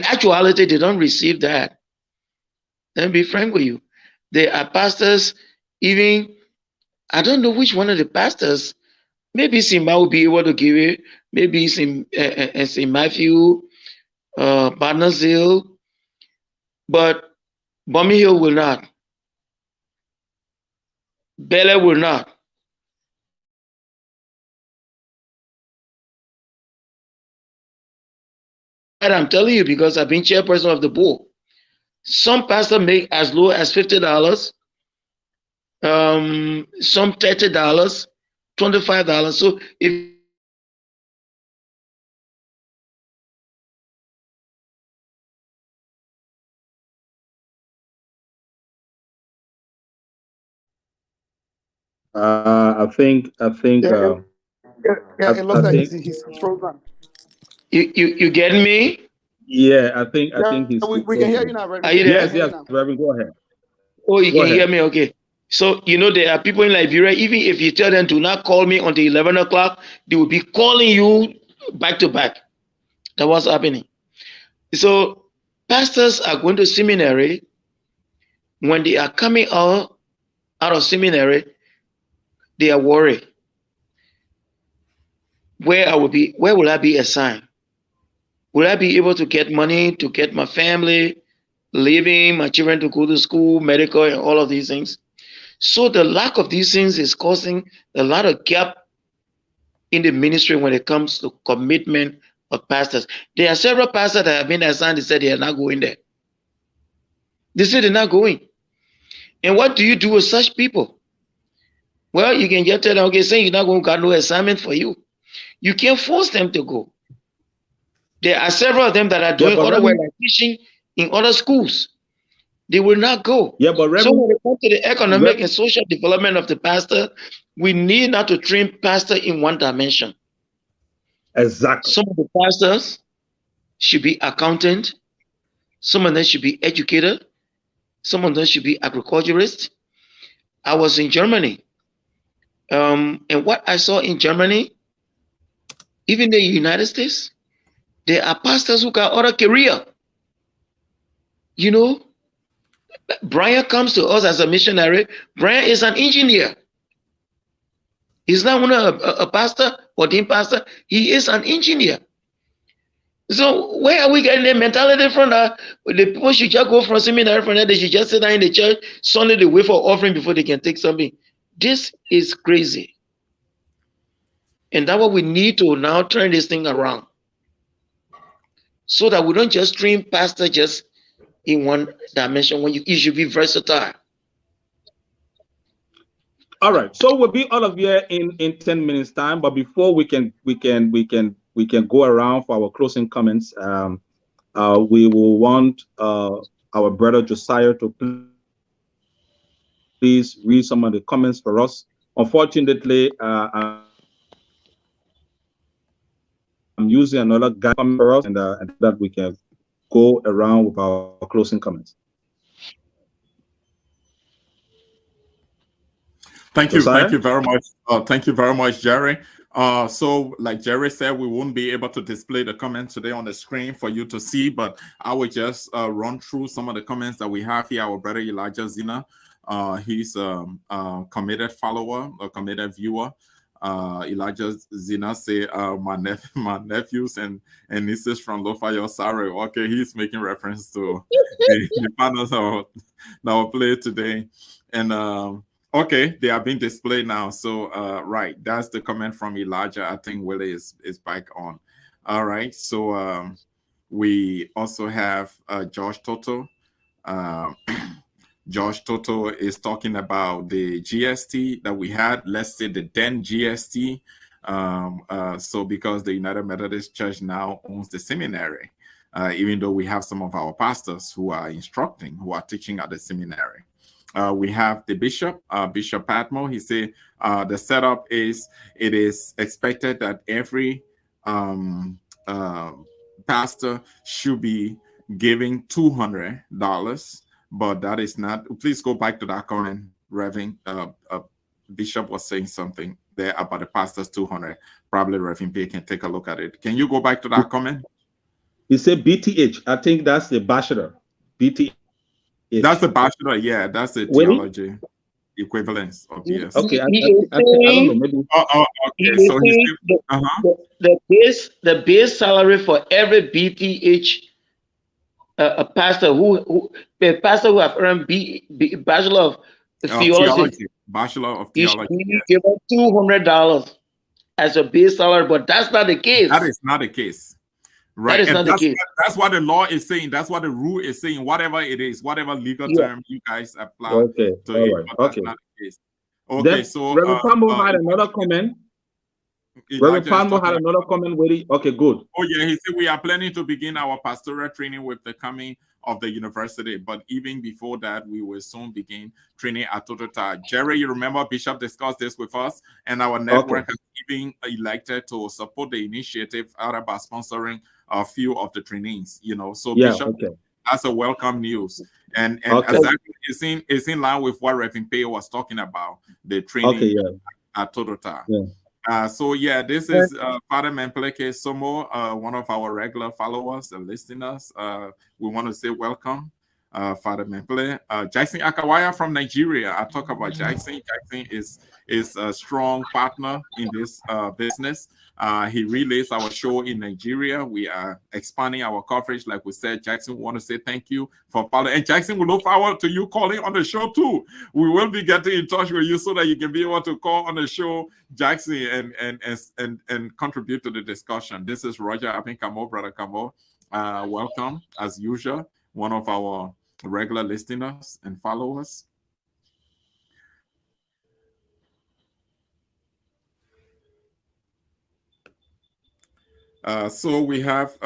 actuality, they don't receive that. Let me be frank with you. There are pastors, even, I don't know which one of the pastors, maybe Simba will be able to give it, maybe St. Matthew, Barnes Hill, but Bummy Hill will not. Bella will not. And I'm telling you because I've been chairperson of the board. Some pastors make as low as $50, some $30, $25. So if I think. Yeah, it looks like he's frozen. You get me? Yeah, I think he's. We can hear you now, Reverend. Are you there? Yes, Reverend, go ahead. Oh, you can hear me? Okay. So, there are people in Liberia, even if you tell them to not call me until 11 o'clock, they will be calling you back to back. That's what's happening. So, pastors are going to seminary. When they are coming out of seminary, they are worried. Where will I be assigned? Will I be able to get money to get my family living, my children to go to school, medical, and all of these things? So the lack of these things is causing a lot of gap in the ministry when it comes to commitment of pastors. There are several pastors that have been assigned. They said they are not going there. They said they're not going. And what do you do with such people? Well, you can just tell them, okay, saying you're not going, got no assignment for you. You can't force them to go. There are several of them that are doing other work, like teaching in other schools. They will not go. Yeah, but so when it comes to the economic and social development of the pastor, we need not to train pastor in one dimension. Exactly. Some of the pastors should be accountant. Some of them should be educator. Some of them should be agriculturist. I was in Germany. And what I saw in Germany, even the United States, there are pastors who got other career. You know, Brian comes to us as a missionary. Brian is an engineer. He's not a pastor, ordained pastor. He is an engineer. So where are we getting the mentality from? That the people should just go from seminary from there. They should just sit down in the church Sunday they wait for offering before they can take something. This is crazy. And that's what we need to now turn this thing around, so that we don't just train pastor just in one dimension. When you should be versatile. All right, so we'll be out of here in 10 minutes time, but before we can go around for our closing comments, we will want our brother Josiah to please read some of the comments for us. Unfortunately, I'm using another guy for us, and that we can go around with our closing comments. Thank you very much. Thank you very much, Jerry. So like Jerry said, we won't be able to display the comments today on the screen for you to see, but I will just run through some of the comments that we have here. Our brother Elijah Zina, he's a committed follower, a committed viewer. Elijah Zina say my nephews and nieces from Lofayo Sorry. Okay, he's making reference to the panels that will play today. And okay, they are being displayed now. So right, that's the comment from Elijah. I think Willie is back on. All right, so we also have Josh Toto. Josh Toto is talking about the GST that we had. Let's say the then GST. So because the United Methodist Church now owns the seminary, even though we have some of our pastors who are instructing, who are teaching at the seminary. We have the bishop, Bishop Patmo. He said the setup is, it is expected that every pastor should be giving $200, but that is not. Please go back to that comment, Reverend. Bishop was saying something there about the pastor's 200. Probably Reverend P can take a look at it. Can you go back to that comment? He said BTH. I think that's the bachelor. BTH. That's the bachelor, yeah. That's the theology equivalence of BS. Okay, I don't know. Maybe. Okay. So the base salary for every BTH a pastor who have earned bachelor of theology. Bachelor of theology. You give up $200 as a base salary, but that's not the case. That is not the case. Right. That is not the case. That's what the law is saying. That's what the rule is saying. Whatever it is, whatever legal term you guys apply to it. Right. That's not the case. Okay, then, so Reverend Palmo had another comment. Reverend Palmo had another comment with it. Okay, good. Oh yeah, he said we are planning to begin our pastoral training with the coming of the university, but even before that, we will soon begin training at Totota. Jerry, you remember Bishop discussed this with us, and our network has even elected to support the initiative out by sponsoring a few of the trainings. You know, so Bishop, that's a welcome news, and exactly it's in line with what Reverend Pay was talking about, the training at Totota. So yeah, this is Father Mempleke Somo, one of our regular followers and listeners. We want to say welcome, Father Memple. Jackson Akawaya from Nigeria. I talk about Jackson. Jackson is a strong partner in this business. He relays our show in Nigeria. We are expanding our coverage. Like we said, Jackson, we want to say thank you for following. And Jackson, we look forward to you calling on the show too. We will be getting in touch with you so that you can be able to call on the show, Jackson, and contribute to the discussion. This is Roger Abinkamo, Brother Kamo. Welcome, as usual, one of our regular listeners and followers. So we have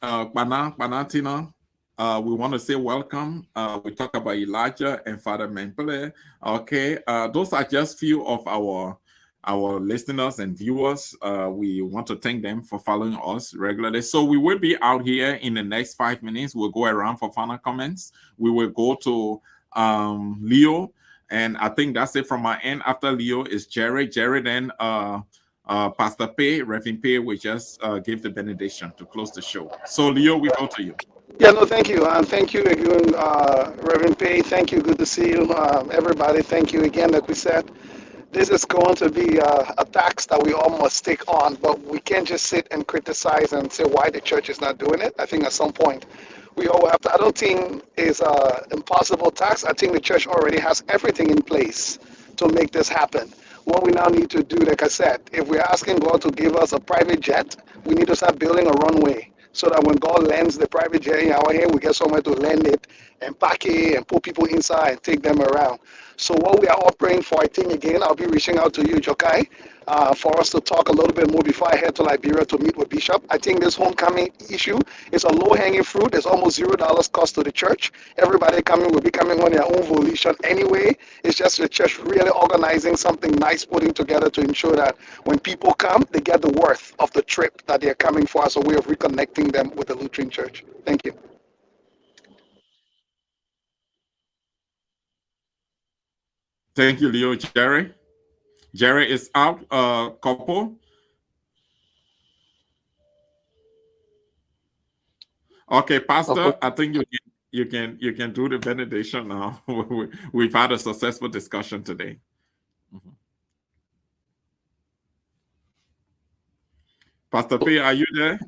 Banatina. We want to say welcome. We talk about Elijah and Father Memple. Okay, those are just few of our listeners and viewers. We want to thank them for following us regularly. So we will be out here in the next 5 minutes. We'll go around for final comments. We will go to Leo, and I think that's it from my end. After Leo is Jerry. Jerry, then Pastor Pei, Reverend Pei, will just give the benediction to close the show. So Leo, we go to you. Yeah, no, thank you. Thank you again, Reverend Pei. Thank you. Good to see you. Everybody, thank you again. Like we said, this is going to be a tax that we all must take on, but we can't just sit and criticize and say why the church is not doing it. I think at some point we all have to. I don't think it's an impossible task. I think the church already has everything in place to make this happen. What we now need to do, like I said, if we're asking God to give us a private jet, we need to start building a runway so that when God lands the private jet in our hand, we get somewhere to land it and pack it and put people inside and take them around. So what we are all praying for, I think, again, I'll be reaching out to you, Jokai, for us to talk a little bit more before I head to Liberia to meet with Bishop. I think this homecoming issue is a low-hanging fruit. There's almost $0 cost to the church. Everybody coming will be coming on their own volition anyway. It's just the church really organizing something nice, putting together to ensure that when people come, they get the worth of the trip that they're coming for as a way of reconnecting them with the Lutheran Church. Thank you. Thank you, Leo. Jerry. Jerry is out. Couple. Okay, Pastor. Okay. I think you can do the benediction now. We've had a successful discussion today. Pastor P, are you there?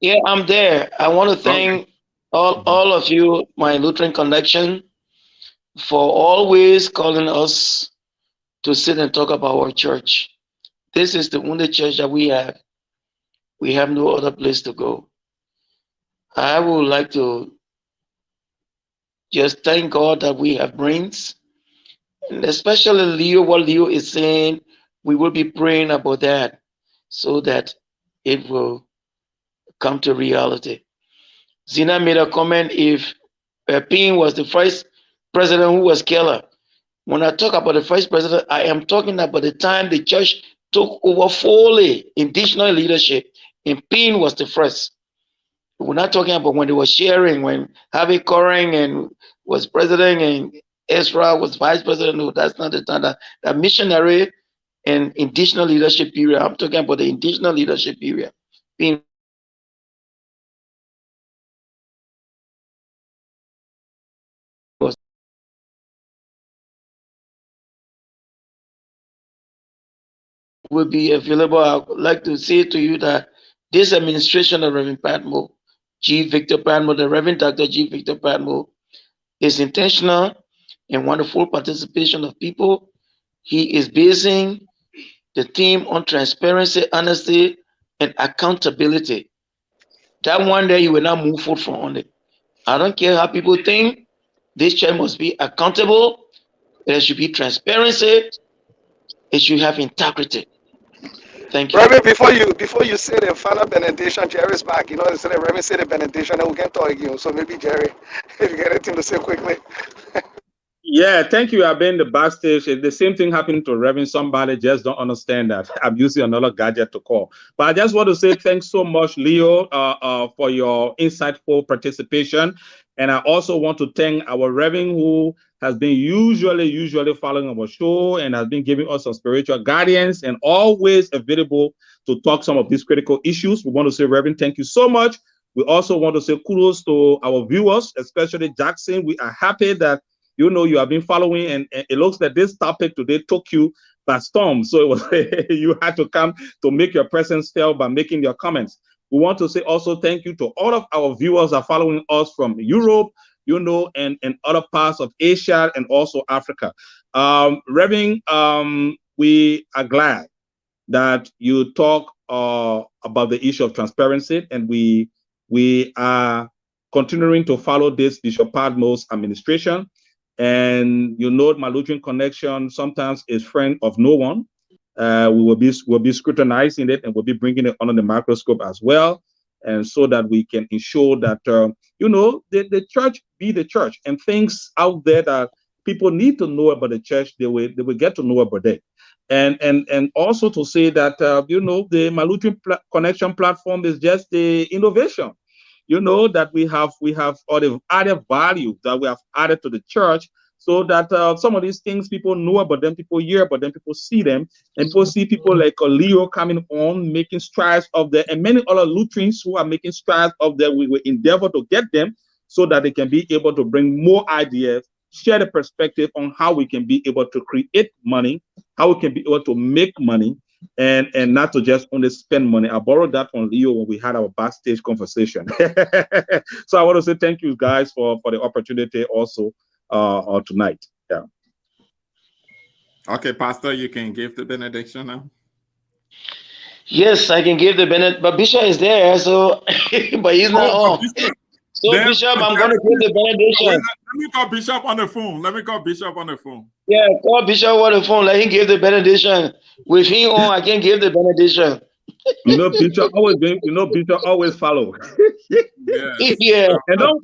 Yeah, I'm there. I want to thank all of you, my Lutheran connection, for always calling us to sit and talk about our church. This is the only church that we have. We have no other place to go. I would like to just thank God that we have brains, and especially Leo, what Leo is saying, we will be praying about that so that it will come to reality. Zina made a comment if Ping was the first president who was killer. When I talk about the first president, I am talking about the time the church took over fully indigenous leadership, and Ping was the first. We're not talking about when they were sharing, when Harvey Koreng and was president and Ezra was vice president. No, that's not the time. That missionary and indigenous leadership period. I'm talking about the indigenous leadership period. Being will be available. I would like to say to you that this administration of Reverend Patmo, G. Victor Patmo, the Reverend Dr. G. Victor Patmo, is intentional and wonderful participation of people. He is basing the theme on transparency, honesty, and accountability. That one day you will not move forward from on it. I don't care how people think. This church must be accountable. There should be transparency. It should have integrity. Thank you. Reverend, before you say the final benediction, Jerry's back. You know, they say the Reverend say the benediction, and we can talk again. So maybe Jerry, if you get anything to say quickly. Yeah, thank you. I've been in the backstage. The same thing happened to Reverend. Somebody just don't understand that I'm using another gadget to call. But I just want to say thanks so much, Leo, for your insightful participation. And I also want to thank our Reverend who has been usually following our show and has been giving us some spiritual guidance and always available to talk some of these critical issues. We want to say, Reverend, thank you so much. We also want to say kudos to our viewers, especially Jackson. We are happy that you have been following, and it looks like this topic today took you by storm. So it was you had to come to make your presence felt by making your comments. We want to say also thank you to all of our viewers that are following us from Europe, and other parts of Asia and also Africa. Reverend, we are glad that you talk about the issue of transparency, and we are continuing to follow this Bishop Padmo's administration. And my Lutheran connection sometimes is friend of no one. we'll be scrutinizing it, and we'll be bringing it under the microscope as well, and so that we can ensure that the church be the church, and things out there that people need to know about the church, they will get to know about it. And also to say that the Malutri Connection platform is just the innovation, that we have all the added value that we have added to the church, so that some of these things people know about them, people hear about them, people see them, and people see people like Leo coming on, making strides of there, and many other Lutherans who are making strides of there. We will endeavor to get them so that they can be able to bring more ideas, share the perspective on how we can be able to create money, how we can be able to make money, and not to just only spend money. I borrowed that from Leo when we had our backstage conversation. So I want to say thank you guys for the opportunity also tonight. Yeah. Okay, Pastor, you can give the benediction now. Yes, I can give the benediction, but Bishop is there, so but he's not on. So then, Bishop, I'm going to give the benediction. Let me call Bishop on the phone. Yeah, call Bishop on the phone. Let him give the benediction. With him on, I can give the benediction. Bishop always follow. Yeah. And no,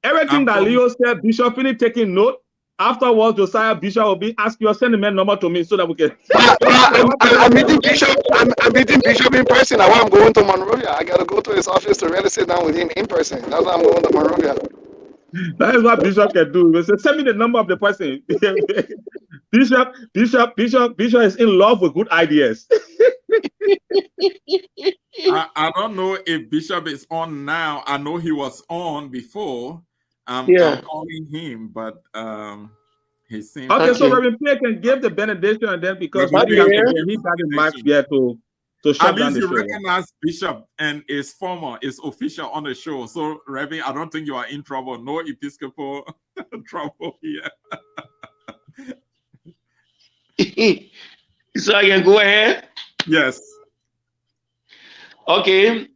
everything that Leo said, Bishop Philip taking note. Afterwards, Josiah Bishop will be ask your sentiment number to me so that we can. I'm meeting Bishop. I'm meeting Bishop in person. Now I'm going to Monrovia. I gotta go to his office to really sit down with him in person. That's why I'm going to Monrovia. That is what Bishop can do. He said, send me the number of the person. Bishop is in love with good ideas. I don't know if Bishop is on now. I know he was on before. I'm calling him, but he seems okay. So Reverend Pierre can give the benediction, and then because he got the mic here to shut down the show. Recognize Bishop and is official on the show. So Reverend, I don't think you are in trouble. No Episcopal trouble here. So I can go ahead? Yes. Okay.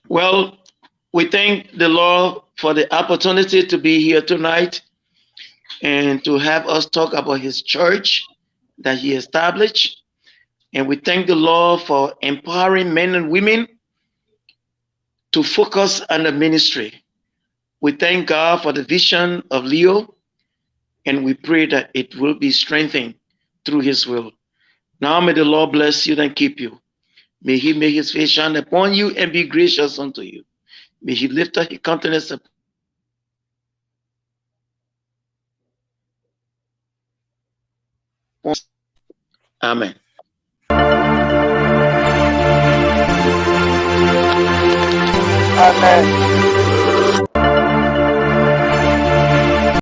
Well, we thank the Lord for the opportunity to be here tonight and to have us talk about his church that he established. And we thank the Lord for empowering men and women to focus on the ministry. We thank God for the vision of Leo, and we pray that it will be strengthened through his will. Now may the Lord bless you and keep you. May he make his face shine upon you and be gracious unto you. May he lift up his countenance upon you. Amen. Amen.